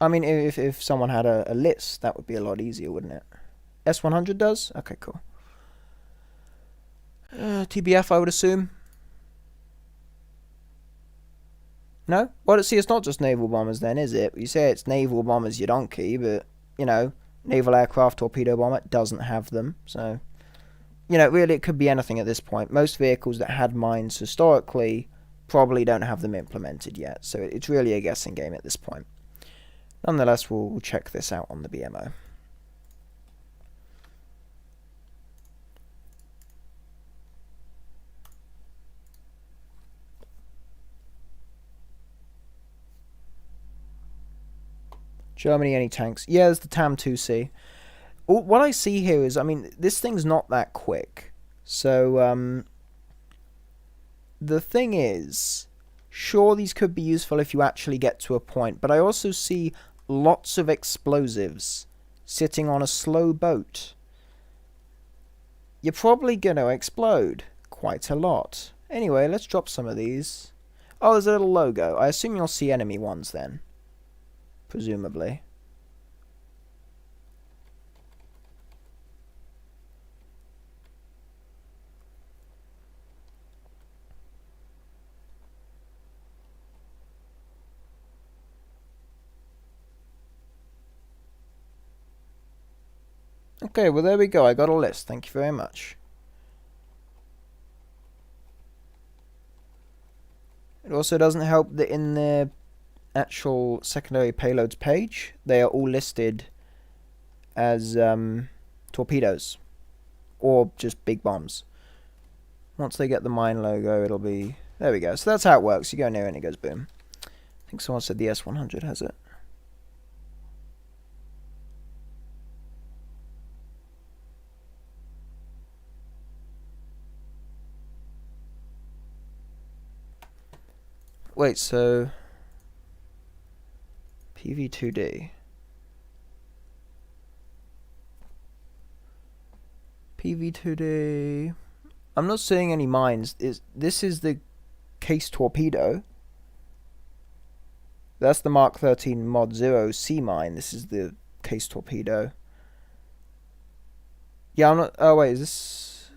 I mean, if someone had a list, that would be a lot easier, wouldn't it? S100 does? Okay, cool. TBF, I would assume. No? Well, see, it's not just naval bombers then, is it? You say it's naval bombers, you donkey, but, you know, naval aircraft torpedo bomber doesn't have them, so... You know, really, it could be anything at this point. Most vehicles that had mines historically probably don't have them implemented yet, so it's really a guessing game at this point. Nonetheless, we'll check this out on the BMO. Germany, any tanks? Yeah, there's the TAM-2C. What I see here is, I mean, this thing's not that quick. So, the thing is, sure, these could be useful if you actually get to a point, but I also see lots of explosives sitting on a slow boat. You're probably going to explode quite a lot. Anyway, let's drop some of these. Oh, there's a little logo. I assume you'll see enemy ones then. Presumably. Okay, well there we go. I got a list. Thank you very much. It also doesn't help that in the actual secondary payloads page, they are all listed as torpedoes or just big bombs. Once they get the mine logo, it'll be... There we go. So that's how it works. You go near it and it goes boom. I think someone said the S100 has it. Wait, so... PV2D. PV2D... I'm not seeing any mines. This is the case torpedo. That's the Mark 13 Mod 0 C mine. This is the case torpedo. Yeah, I'm not... Oh, wait, is this...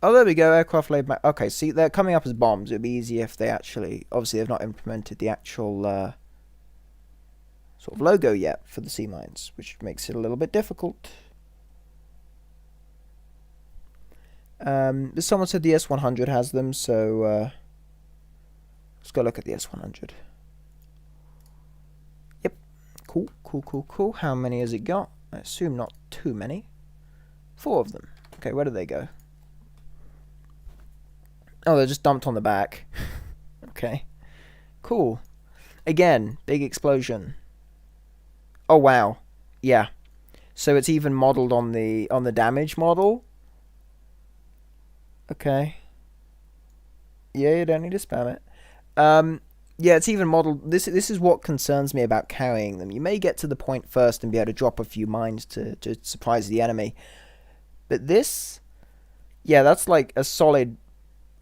Oh, there we go. Aircraft laid back. Okay, see, they're coming up as bombs. It'd be easy if they actually... Obviously, they've not implemented the actual sort of logo yet for the C mines, which makes it a little bit difficult. Someone said the S100 has them, so let's go look at the S100. Yep, cool. How many has it got? I assume not too many. 4 of them. Okay, where do they go? Oh, they're just dumped on the back. Okay, cool. Again, big explosion. Oh wow, yeah. So it's even modeled on the damage model. Okay. Yeah, you don't need to spam it. Yeah, it's even modeled. This is what concerns me about carrying them. You may get to the point first and be able to drop a few mines to surprise the enemy. But this, yeah, that's like a solid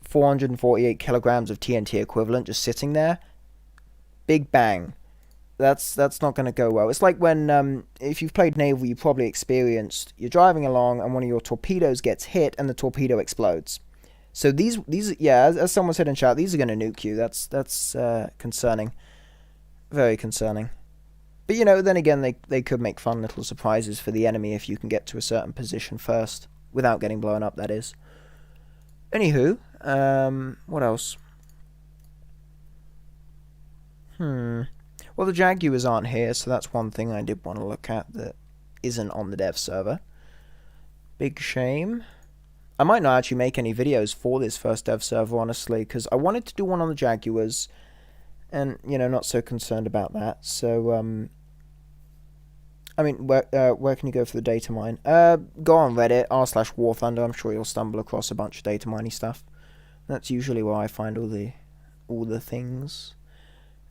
448 kilograms of TNT equivalent just sitting there. Big bang. That's not going to go well. It's like when, if you've played naval, you probably experienced, you're driving along and one of your torpedoes gets hit and the torpedo explodes. So these yeah, as someone said in chat, these are going to nuke you. That's concerning. Very concerning. But, you know, then again, they could make fun little surprises for the enemy if you can get to a certain position first, without getting blown up, that is. Anywho, what else? Well, the Jaguars aren't here, so that's one thing I did want to look at that isn't on the dev server. Big shame. I might not actually make any videos for this first dev server, honestly, because I wanted to do one on the Jaguars, and, you know, not so concerned about that. So, I mean, where can you go for the data mine? Go on Reddit, r/War Thunder. I'm sure you'll stumble across a bunch of data mining stuff. That's usually where I find all the things.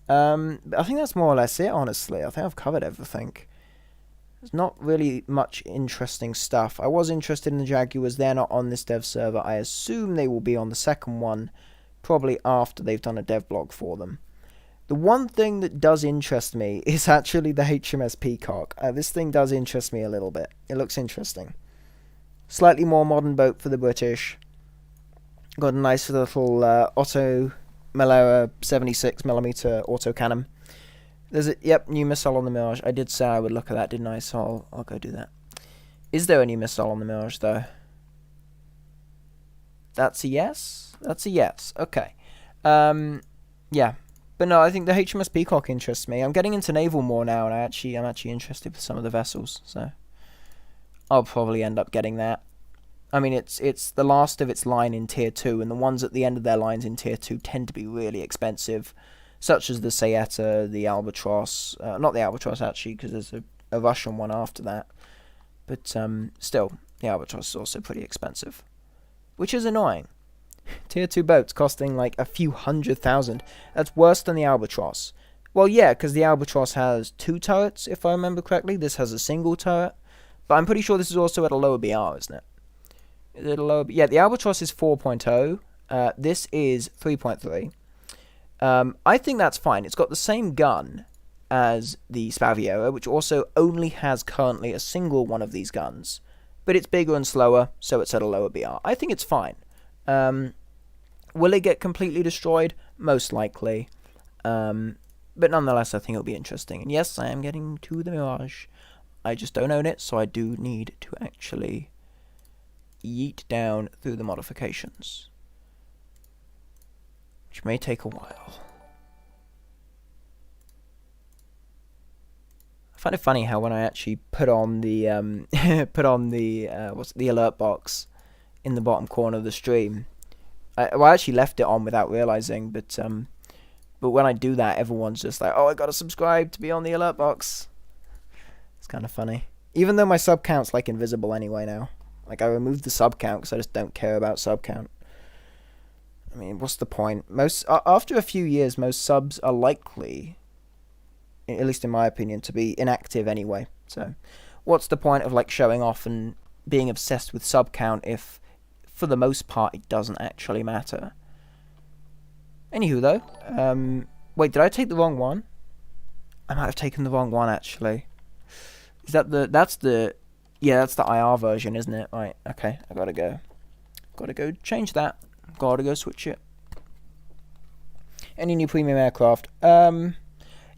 I think that's more or less it, honestly. I think I've covered everything. There's not really much interesting stuff. I was interested in the Jaguars. They're not on this dev server. I assume they will be on the second one, probably after they've done a dev blog for them. The one thing that does interest me is actually the HMS Peacock. This thing does interest me a little bit. It looks interesting. Slightly more modern boat for the British. Got a nice little Otto Malera 76mm autocannon. There's a new missile on the Mirage. I did say I would look at that, didn't I? So I'll go do that. Is there a new missile on the Mirage though? That's a yes. That's a yes. Okay. Yeah. But no, I think the HMS Peacock interests me. I'm getting into naval more now, and I'm actually interested with some of the vessels. So I'll probably end up getting that. I mean, it's the last of its line in Tier 2, and the ones at the end of their lines in Tier 2 tend to be really expensive, such as the Sayeta, the Albatross. Not the Albatross, actually, because there's a Russian one after that. But still, the Albatross is also pretty expensive, which is annoying. Tier 2 boats costing like a few $100,000. That's worse than the Albatross. Well, yeah, because the Albatross has 2 turrets, if I remember correctly. This has a single turret. But I'm pretty sure this is also at a lower BR, isn't it? Is it a lower? Yeah, the Albatross is 4.0. This is 3.3. I think that's fine. It's got the same gun as the Spaviera, which also only has currently a single one of these guns. But it's bigger and slower, so it's at a lower BR. I think it's fine. Will it get completely destroyed? Most likely. But nonetheless, I think it'll be interesting. And yes, I am getting to the Mirage. I just don't own it, so I do need to actually yeet down through the modifications. which may take a while. I find it funny how when I actually put on the the alert box in the bottom corner of the stream, I actually left it on without realizing, but when I do that, everyone's just like, "Oh, I gotta subscribe to be on the alert box." It's kind of funny, even though my sub count's like invisible anyway now. Like, I removed the sub count because I just don't care about sub count. I mean, what's the point? After a few years, most subs are likely, at least in my opinion, to be inactive anyway. So, what's the point of like showing off and being obsessed with sub count if, for the most part, it doesn't actually matter? Anywho, though, wait, did I take the wrong one? I might have taken the wrong one actually. Is that that's the IR version, isn't it? Right, okay, I gotta go change that. Gotta go switch it. Any new premium aircraft? Yeah,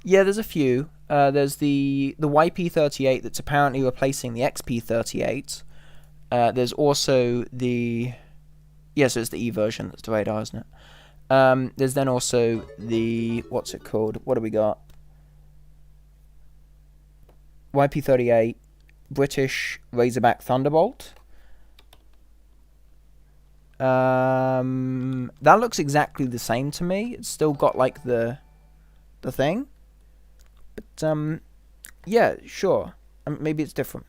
there's a few. There's the YP-38 that's apparently replacing the XP-38. There's also the... Yeah, so it's the E version that's the radar, isn't it? There's then also the... What's it called? What do we got? YP-38, British Razorback Thunderbolt. That looks exactly the same to me. It's still got like the thing. But yeah, sure. Maybe it's different.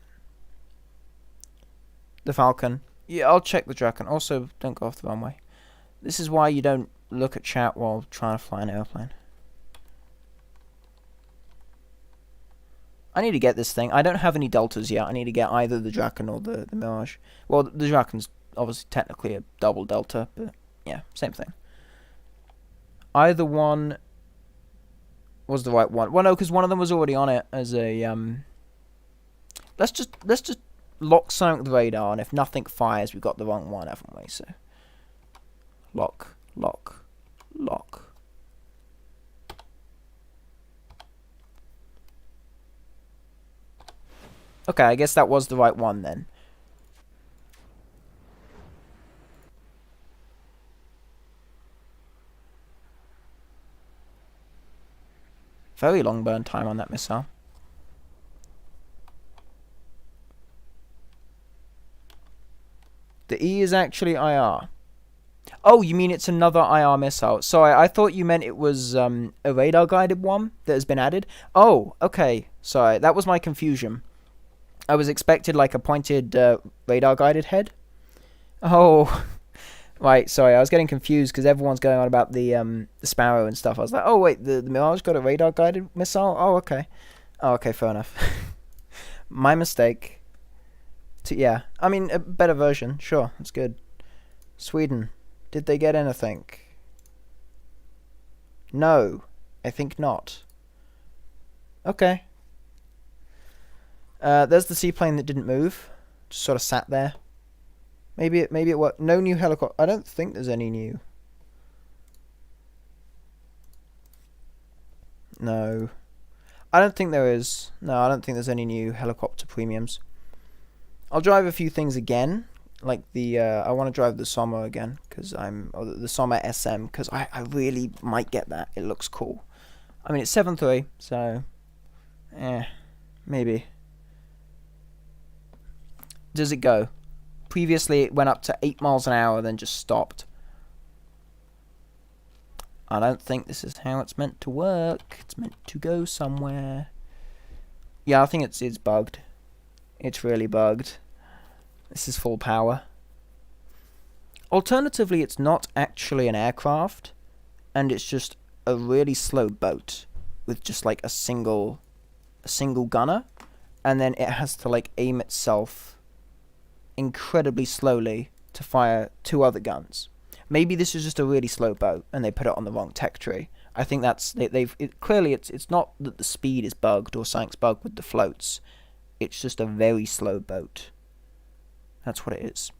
The Falcon. Yeah, I'll check the Draken. Also, don't go off the runway. This is why you don't look at chat while trying to fly an airplane. I need to get this thing. I don't have any Deltas yet. I need to get either the Draken or the Mirage. Well, the Draken's obviously technically a double Delta, but yeah, same thing. Either one was the right one. Well, no, because one of them was already on it as a Let's just lock something with the radar, and if nothing fires, we've got the wrong one, haven't we? So lock. Okay, I guess that was the right one then. Very long burn time on that missile. The E is actually IR. Oh, you mean it's another IR missile? Sorry, I thought you meant it was a radar-guided one that has been added. Oh, okay. Sorry, that was my confusion. I was expected like a pointed radar-guided head. Oh, right. Sorry, I was getting confused because everyone's going on about the Sparrow and stuff. I was like, oh wait, the Mirage got a radar-guided missile. Oh, okay. Oh, okay, fair enough. My mistake. Yeah, I mean a better version. Sure, that's good. Sweden, did they get anything? No, I think not. Okay. There's the seaplane that didn't move, just sort of sat there. Maybe it worked. No new helicopter. I don't think there's any new. No, I don't think there is. No, I don't think there's any new helicopter premiums. I'll drive a few things again, like the I want to drive the Sommer again because the Sommer SM because I really might get that. It looks cool. I mean it's 7.3, so maybe. Does it go? Previously it went up to 8 miles an hour, then just stopped. I don't think this is how it's meant to work. It's meant to go somewhere. Yeah, I think it's bugged. It's really bugged. This is full power. Alternatively, it's not actually an aircraft, and it's just a really slow boat with just like a single gunner, and then it has to like aim itself incredibly slowly to fire 2 other guns. Maybe this is just a really slow boat, and they put it on the wrong tech tree. I think that's clearly it's not that the speed is bugged or something's bugged with the floats. It's just a very slow boat. That's what it is.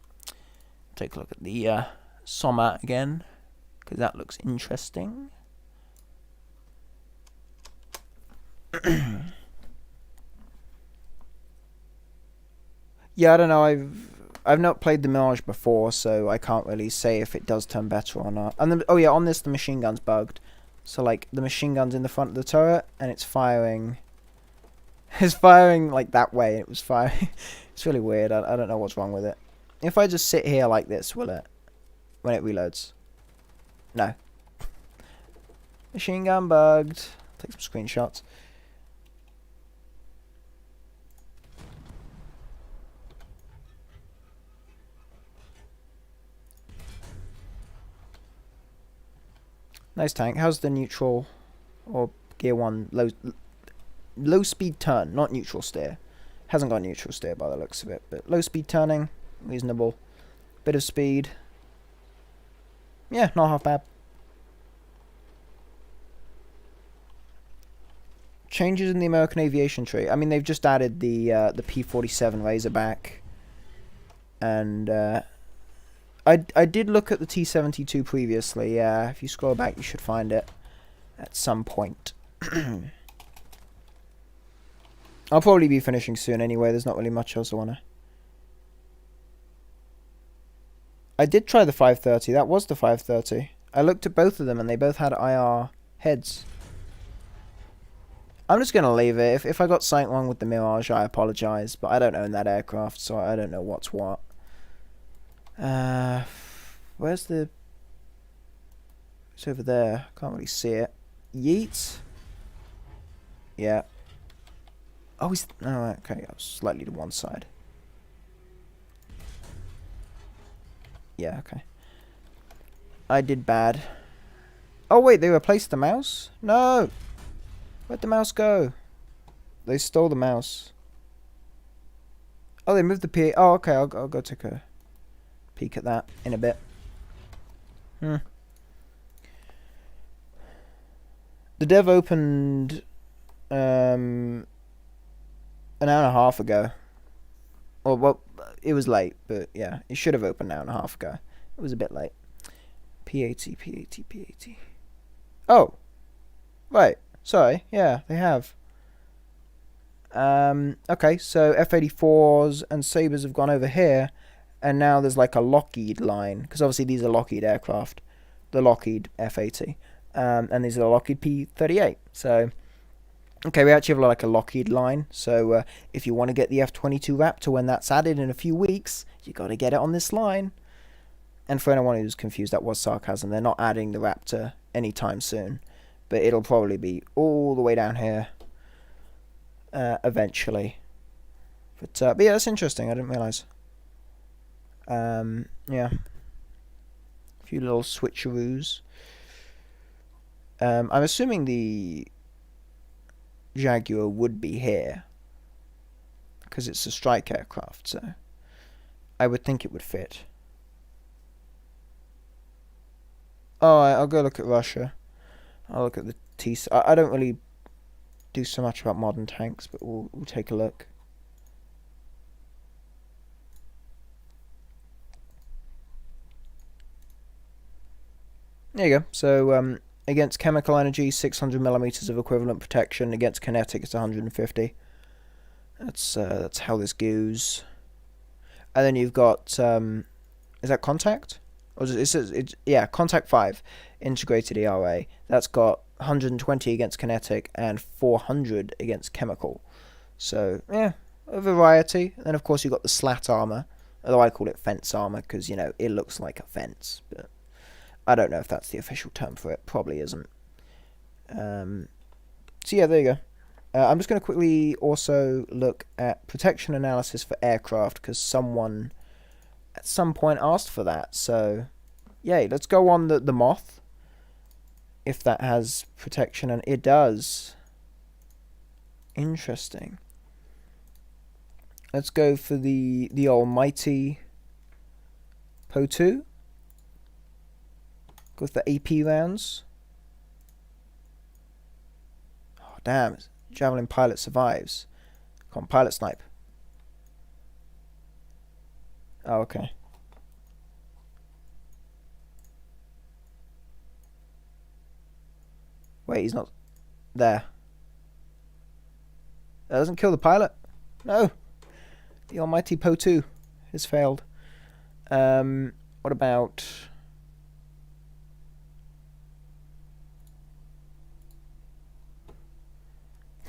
Take a look at the Sommer again, because that looks interesting. Yeah, I don't know. I've not played the Mirage before, so I can't really say if it does turn better or not. And oh yeah, on this the machine gun's bugged. So like the machine gun's in the front of the turret and it's firing. It's firing like that way. It was firing. It's really weird. I don't know what's wrong with it. If I just sit here like this, will it? When it reloads? No. Machine gun bugged. Take some screenshots. Nice tank. How's the neutral or gear 1 low speed turn, not neutral steer. Hasn't got neutral steer by the looks of it, but low speed turning, reasonable. Bit of speed. Yeah, not half bad. Changes in the American aviation tree. I mean, they've just added the P-47 Razorback, and I did look at the T-72 previously. Yeah, if you scroll back, you should find it at some point. I'll probably be finishing soon anyway. There's not really much else I wanna. I did try the 530. That was the 530. I looked at both of them, and they both had IR heads. I'm just gonna leave it. If I got something wrong with the Mirage, I apologize. But I don't own that aircraft, so I don't know what's what. Where's the... It's over there. Can't really see it. Yeet. Yeah. Oh, he's... Oh, okay. I was slightly to one side. Yeah, okay. I did bad. Oh, wait. They replaced the mouse? No! Where'd the mouse go? They stole the mouse. Oh, they moved the P... Oh, okay. I'll go take a peek at that in a bit. The dev opened... an hour and a half ago. Or, well, it was late, but yeah, it should have opened an hour and a half ago. It was a bit late. P80, P80, P80. Oh! Right. Sorry. Yeah, they have. Okay, so F-84s and Sabres have gone over here, and now there's like a Lockheed line, because obviously these are Lockheed aircraft. The Lockheed F-80. And these are the Lockheed P-38. So... Okay, we actually have like a Lockheed line, so if you want to get the F-22 Raptor when that's added in a few weeks, you got to get it on this line. And for anyone who's confused, that was sarcasm. They're not adding the Raptor anytime soon, but it'll probably be all the way down here eventually. But yeah, that's interesting. I didn't realise. Yeah, a few little switcheroos. I'm assuming the Jaguar would be here because it's a strike aircraft, so I would think it would fit. Oh, I'll go look at Russia. I'll look at the T. I don't really do so much about modern tanks, but we'll take a look. There you go. So against chemical energy, 600 millimeters of equivalent protection. Against kinetic, it's 150. That's how this goes. And then you've got is that contact? Or is it, yeah, contact 5 integrated ERA. That's got 120 against kinetic and 400 against chemical. So yeah, a variety. And then of course you've got the slat armor. Although I call it fence armor because, you know, it looks like a fence, but I don't know if that's the official term for it. Probably isn't. So yeah, there you go. I'm just going to quickly also look at protection analysis for aircraft because someone at some point asked for that. So yay, let's go on the Moth. If that has protection, and it does. Interesting. Let's go for the almighty Po2. Go with the AP rounds. Oh, damn. Javelin pilot survives. Come on, pilot snipe. Oh, okay. Wait, he's not there. That doesn't kill the pilot. No. The almighty Po2 has failed. What about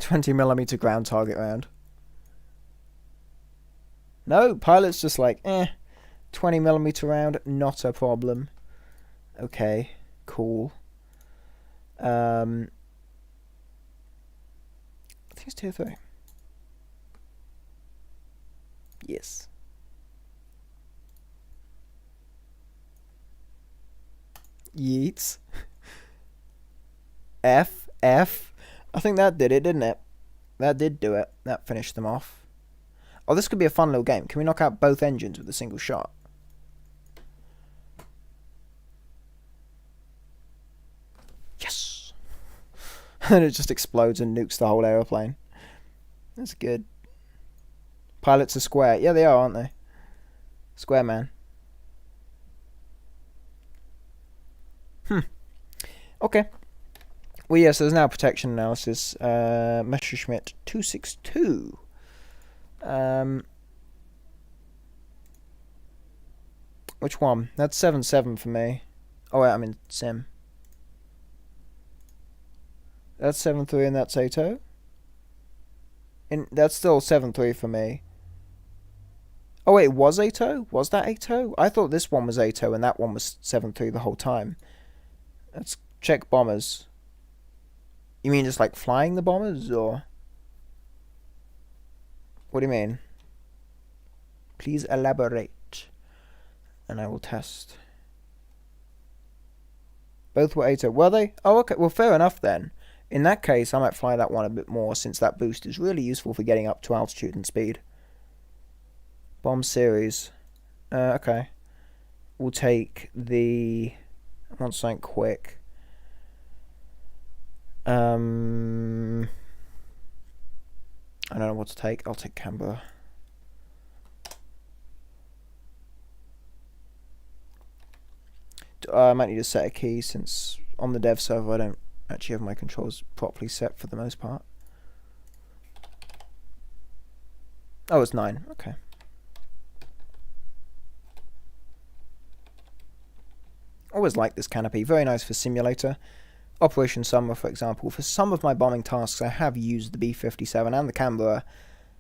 20mm ground target round? No, pilot's just like, 20mm round, not a problem. Okay, cool. I think it's tier 3. Yes. Yeets. F. I think that did it, didn't it? That did do it. That finished them off. Oh, this could be a fun little game. Can we knock out both engines with a single shot? Yes! And it just explodes and nukes the whole aeroplane. That's good. Pilots are square. Yeah, they are, aren't they? Square man. Okay. Well, yes, there's now protection analysis. Messerschmitt 262. Which one? That's 7.7 for me. Oh, wait, I'm in sim. That's 7.3 and that's 8.0. And that's still 7.3 for me. Oh, wait, it was 8.0? Was that 8.0? I thought this one was 8.0 and that one was 7.3 the whole time. Let's check bombers. You mean just like flying the bombers, or what do you mean? Please elaborate, and I will test. Both were 8.0. Were they? Oh, okay. Well, fair enough then. In that case, I might fly that one a bit more, since that boost is really useful for getting up to altitude and speed. Bomb series. Okay. We'll take the... I want something quick. I don't know what to take. I'll take Canberra. I might need to set a key, since on the dev server I don't actually have my controls properly set for the most part. Oh, it's 9. Okay. Always like this canopy. Very nice for simulator. Operation Summer, for example. For some of my bombing tasks, I have used the B-57 and the Canberra,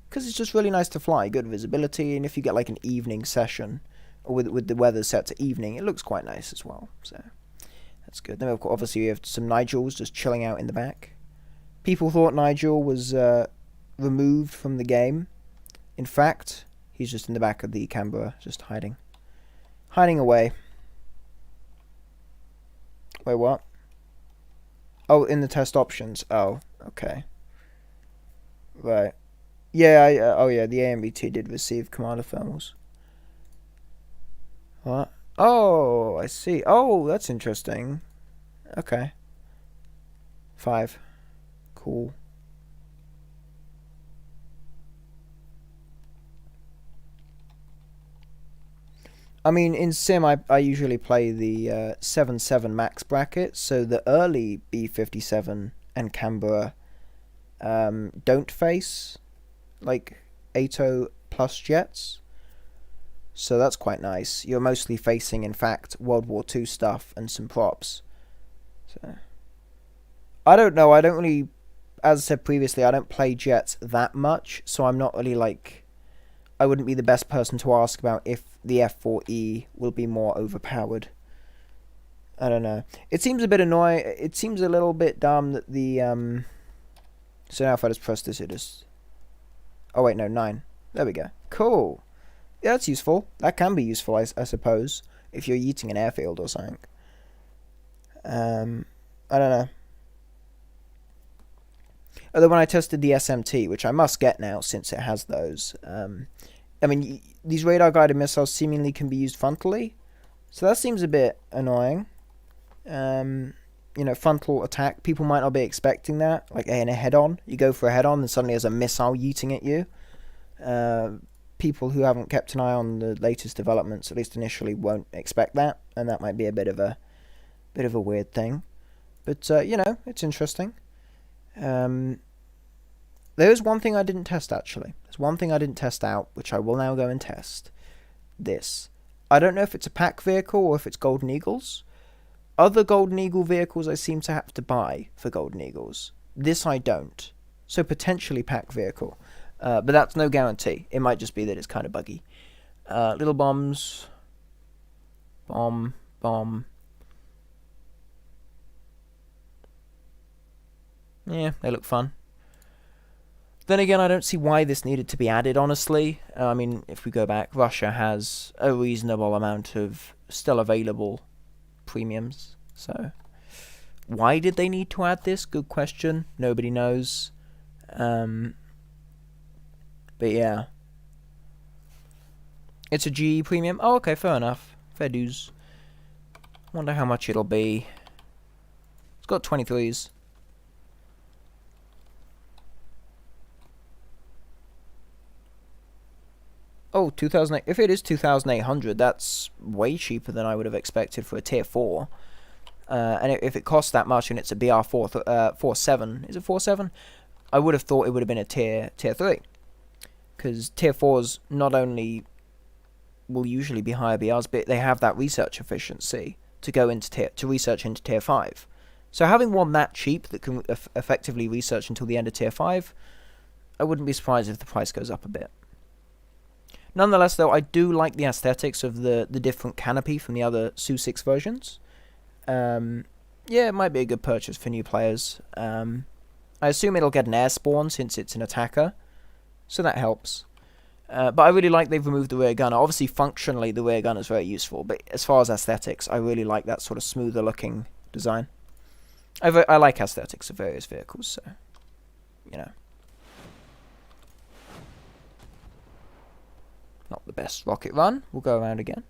because it's just really nice to fly. Good visibility, and if you get like an evening session, or with the weather set to evening, it looks quite nice as well. So that's good. Then obviously we have some Nigels just chilling out in the back. People thought Nigel was removed from the game. In fact, he's just in the back of the Canberra, just hiding away. Wait, what? Oh, in the test options. Oh, okay. Right. Yeah, oh yeah, the AMBT did receive commander thermals. What? Oh, I see. Oh, that's interesting. Okay. 5. Cool. I mean, in Sim, I usually play the 7.7 max bracket, so the early B-57 and Canberra don't face, like, 8.0 plus jets. So that's quite nice. You're mostly facing, in fact, World War II stuff and some props. So I don't know, I don't really, as I said previously, I don't play jets that much, so I'm not really, like, I wouldn't be the best person to ask about if the F4E will be more overpowered. I don't know. It seems a bit annoying. It seems a little bit dumb that the... So now if I just press this, it just... Oh, wait, no, 9. There we go. Cool. Yeah, that's useful. That can be useful, I suppose, if you're yeeting an airfield or something. I don't know. Although when I tested the SMT, which I must get now since it has those, I mean, these radar-guided missiles seemingly can be used frontally, so that seems a bit annoying. You know, frontal attack, people might not be expecting that, like in a head-on. You go for a head-on, and suddenly there's a missile yeeting at you. People who haven't kept an eye on the latest developments, at least initially, won't expect that, and that might be a bit of a weird thing. But you know, it's interesting. There is one thing I didn't test, actually. There's one thing I didn't test out, which I will now go and test. This. I don't know if it's a pack vehicle or if it's Golden Eagles. Other Golden Eagle vehicles I seem to have to buy for Golden Eagles. This I don't. So potentially pack vehicle. But that's no guarantee. It might just be that it's kind of buggy. Little bombs. Bomb. Yeah, they look fun. Then again, I don't see why this needed to be added, honestly. I mean, if we go back, Russia has a reasonable amount of still available premiums. So, why did they need to add this? Good question. Nobody knows. But yeah. It's a GE premium. Oh, okay, fair enough. Fair dues. Wonder how much it'll be. It's got 23s. Oh, 2008. If it is 2,800, that's way cheaper than I would have expected for a tier 4. And if it costs that much and it's a BR4 4.7, is it 4.7? I would have thought it would have been a tier 3. Because tier 4s not only will usually be higher BRs, but they have that research efficiency to go into to research into tier 5. So having one that cheap that can effectively research until the end of tier 5, I wouldn't be surprised if the price goes up a bit. Nonetheless, though, I do like the aesthetics of the different canopy from the other Su-6 versions. Yeah, it might be a good purchase for new players. I assume it'll get an air spawn since it's an attacker, so that helps. But I really like they've removed the rear gunner. Obviously, functionally, the rear gunner is very useful, but as far as aesthetics, I really like that sort of smoother looking design. I like aesthetics of various vehicles, so, you know. Not the best rocket run. We'll go around again.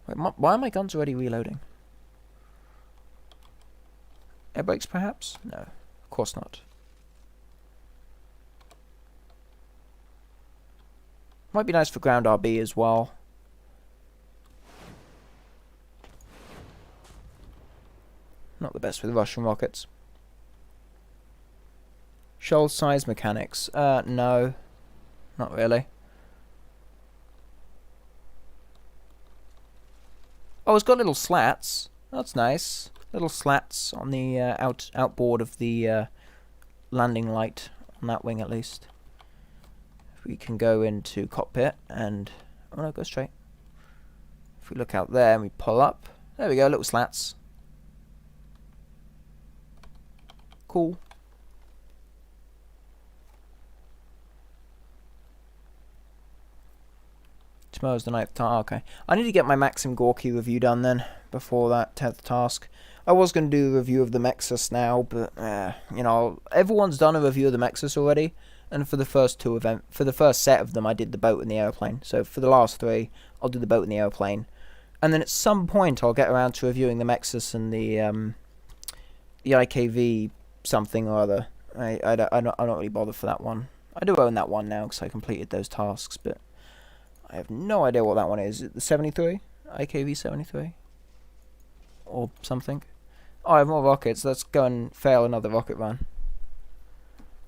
Wait, why are my guns already reloading? Air brakes, perhaps? No, of course not. Might be nice for ground RB as well. Not the best with Russian rockets. Shoal size mechanics. No. Not really. Oh, it's got little slats. That's nice. Little slats on the outboard of the landing light, on that wing at least. If we can go into cockpit and... Oh no, go straight. If we look out there and we pull up, there we go, little slats. Cool. Tomorrow's the 9th task. Okay. I need to get my Maxim Gorky review done then, before that 10th task. I was going to do a review of the Mexus now, but, you know, everyone's done a review of the Mexus already. And for the first set of them, I did the boat and the airplane. So for the last 3, I'll do the boat and the airplane. And then at some point, I'll get around to reviewing the Mexus and the IKV something or other. I'm not really bothered for that one. I do own that one now because I completed those tasks, but I have no idea what that one is. Is it the 73? IKV 73? Or something? Oh, I have more rockets. Let's go and fail another rocket run.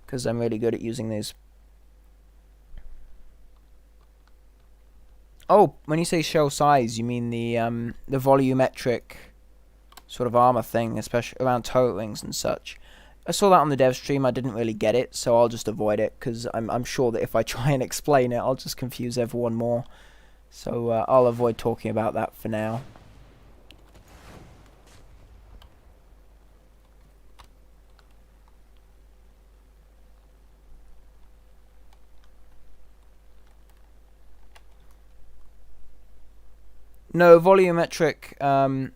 Because I'm really good at using these. Oh, when you say shell size, you mean the volumetric sort of armor thing, especially around turret wings and such. I saw that on the dev stream. I didn't really get it, so I'll just avoid it, because I'm sure that if I try and explain it, I'll just confuse everyone more. So I'll avoid talking about that for now. No, volumetric,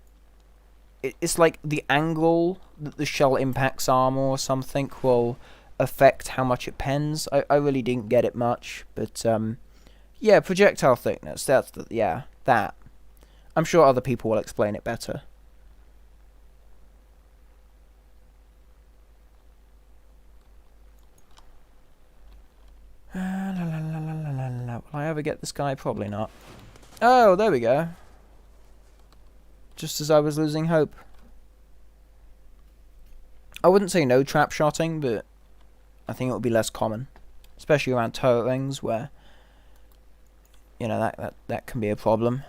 it's like the angle that the shell impacts armor or something will affect how much it pens. I really didn't get it much, but yeah, projectile thickness, that's that. I'm sure other people will explain it better. Will I ever get this guy? Probably not. Oh, there we go. Just as I was losing hope. I wouldn't say no trap shotting, but I think it would be less common, especially around turret rings where, you know, that can be a problem.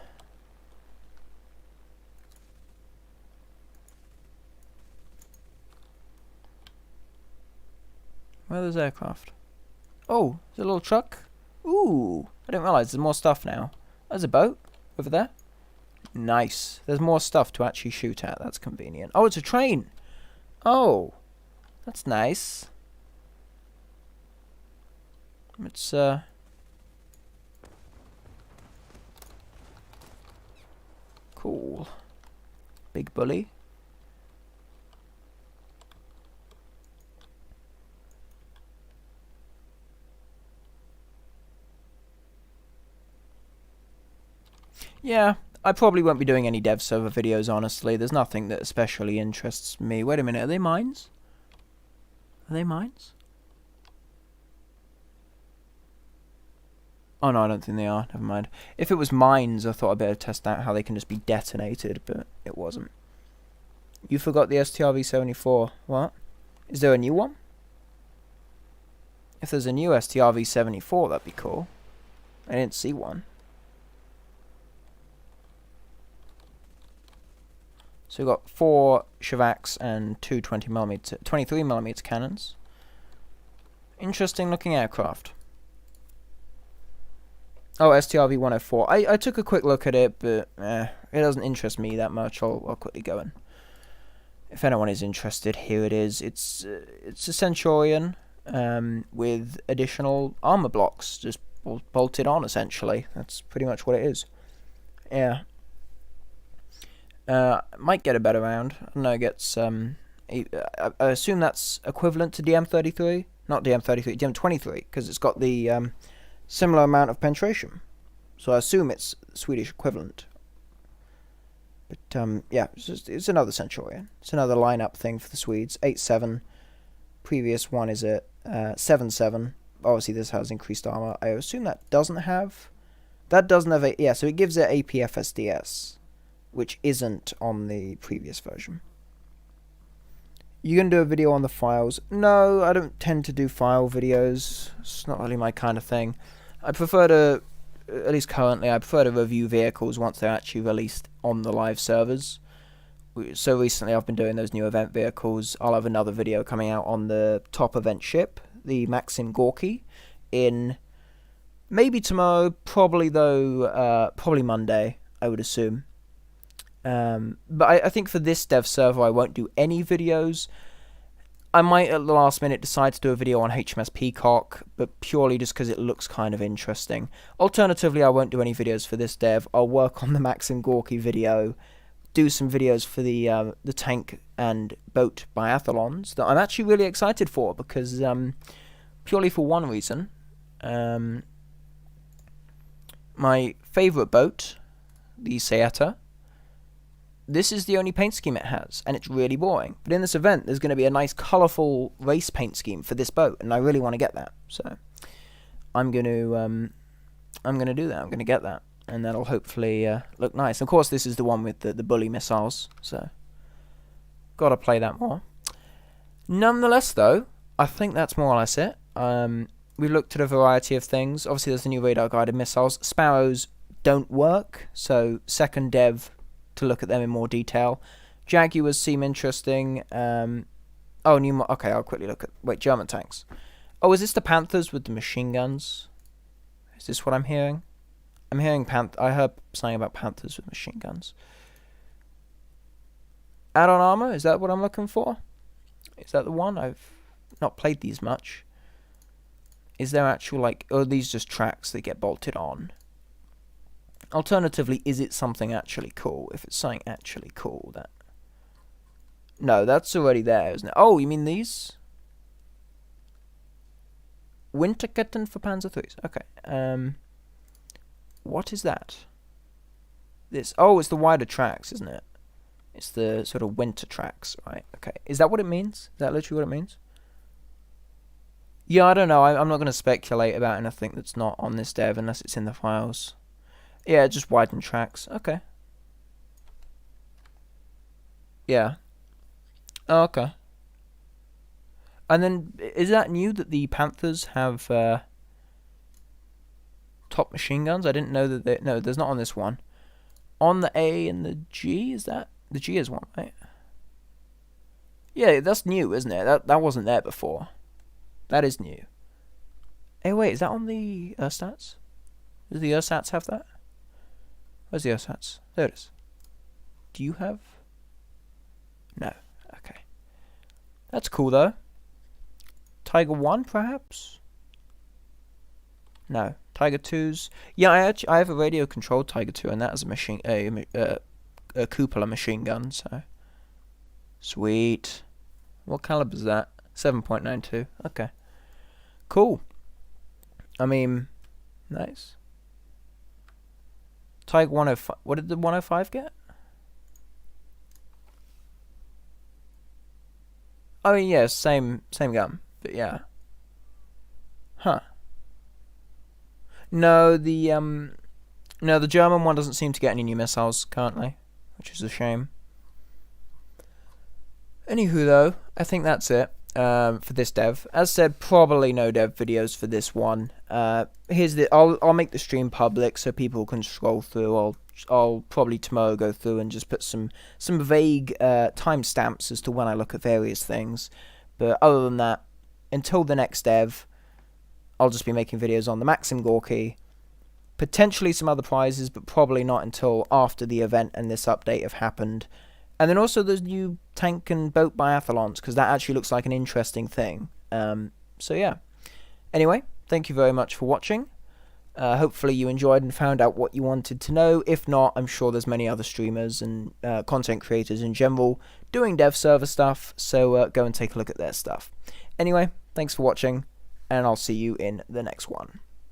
Where are those aircraft? Oh, there's a little truck. Ooh, I didn't realise there's more stuff now. There's a boat over there. Nice. There's more stuff to actually shoot at. That's convenient. Oh, it's a train. Oh, that's nice. It's cool. Big bully. Yeah, I probably won't be doing any dev server videos, honestly. There's nothing that especially interests me. Wait a minute, are they mines? Are they mines? Oh no, I don't think they are. Never mind. If it was mines, I thought I'd better test out how they can just be detonated, but it wasn't. You forgot the STRV-74. What? Is there a new one? If there's a new STRV-74, that'd be cool. I didn't see one. So we've got 4 Shavaks and 2 23mm cannons. Interesting looking aircraft. Oh, STRV-104. I took a quick look at it, but it doesn't interest me that much. I'll quickly go in. If anyone is interested, here it is. It's a Centurion with additional armor blocks just bolted on, essentially. That's pretty much what it is. Yeah. Might get a better round. I don't know, it gets, I assume that's equivalent to DM33? Not DM33, DM23, because it's got the similar amount of penetration. So I assume it's Swedish equivalent. But, yeah, it's another Centurion. It's another lineup thing for the Swedes. 8-7. Previous one is at 7-7. Obviously, this has increased armor. I assume that doesn't have... That doesn't have a... Yeah, so it gives it APFSDS, which isn't on the previous version. You gonna do a video on the files? No, I don't tend to do file videos. It's not really my kind of thing. I prefer to, at least currently, I prefer to review vehicles once they're actually released on the live servers. So recently I've been doing those new event vehicles. I'll have another video coming out on the top event ship, the Maxim Gorky, in maybe tomorrow, probably though, probably Monday, I would assume. But I think for this dev server I won't do any videos. I might at the last minute decide to do a video on HMS Peacock, but purely just because it looks kind of interesting. Alternatively, I won't do any videos for this dev. I'll work on the Maxim Gorky video, do some videos for the tank and boat biathlons that I'm actually really excited for, because purely for one reason. My favourite boat, the Saeta, this is the only paint scheme it has, and it's really boring. But in this event, there's going to be a nice, colourful race paint scheme for this boat, and I really want to get that. So I'm going to do that. I'm going to get that, and that'll hopefully look nice. Of course, this is the one with the bully missiles, so got to play that more. Nonetheless, though, I think that's more or less it. We've looked at a variety of things. Obviously, there's the new radar-guided missiles. Sparrows don't work, so second dev to look at them in more detail. Jaguars seem interesting. Okay, I'll quickly look at... Wait, German tanks. Oh, is this the Panthers with the machine guns? Is this what I'm hearing? I'm hearing I heard something about Panthers with machine guns. Add-on armor? Is that what I'm looking for? Is that the one? I've not played these much. Is there actual, like... Or are these just tracks that get bolted on? Alternatively, is it something actually cool? If it's something actually cool, that... No, that's already there, isn't it? Oh, you mean these? Winterketten for Panzer IIIs. Okay. What is that? This... Oh, it's the wider tracks, isn't it? It's the sort of winter tracks, right? Okay. Is that what it means? Is that literally what it means? Yeah, I don't know. I'm not going to speculate about anything that's not on this dev unless it's in the files. Yeah, just widened tracks. Okay. Yeah. Oh, okay. And then, is that new that the Panthers have top machine guns? I didn't know that they... No, there's not on this one. On the A and the G, is that... The G is one, right? Yeah, that's new, isn't it? That wasn't there before. That is new. Hey, wait, is that on the stats? Does the stats have that? Where's the stats? There it is. Do you have? No. Okay. That's cool though. Tiger 1, perhaps? No. Tiger 2's. Yeah, I have a radio controlled Tiger 2, and that is a cupola machine gun. So sweet. What caliber is that? 7.92. Okay. Cool. I mean, nice. Tiger 105. What did the 105 get? Oh yeah, same gun. But yeah. Huh. No, the German one doesn't seem to get any new missiles currently, which is a shame. Anywho, though, I think that's it for this dev. As said, probably no dev videos for this one. I'll make the stream public so people can scroll through. I'll probably tomorrow go through and just put some vague timestamps as to when I look at various things. But other than that, until the next dev, I'll just be making videos on the Maxim Gorky, potentially some other prizes, but probably not until after the event and this update have happened. And then also those new tank and boat biathlons, because that actually looks like an interesting thing. So yeah. Anyway, thank you very much for watching. Hopefully you enjoyed and found out what you wanted to know. If not, I'm sure there's many other streamers and content creators in general doing dev server stuff, so go and take a look at their stuff. Anyway, thanks for watching, and I'll see you in the next one.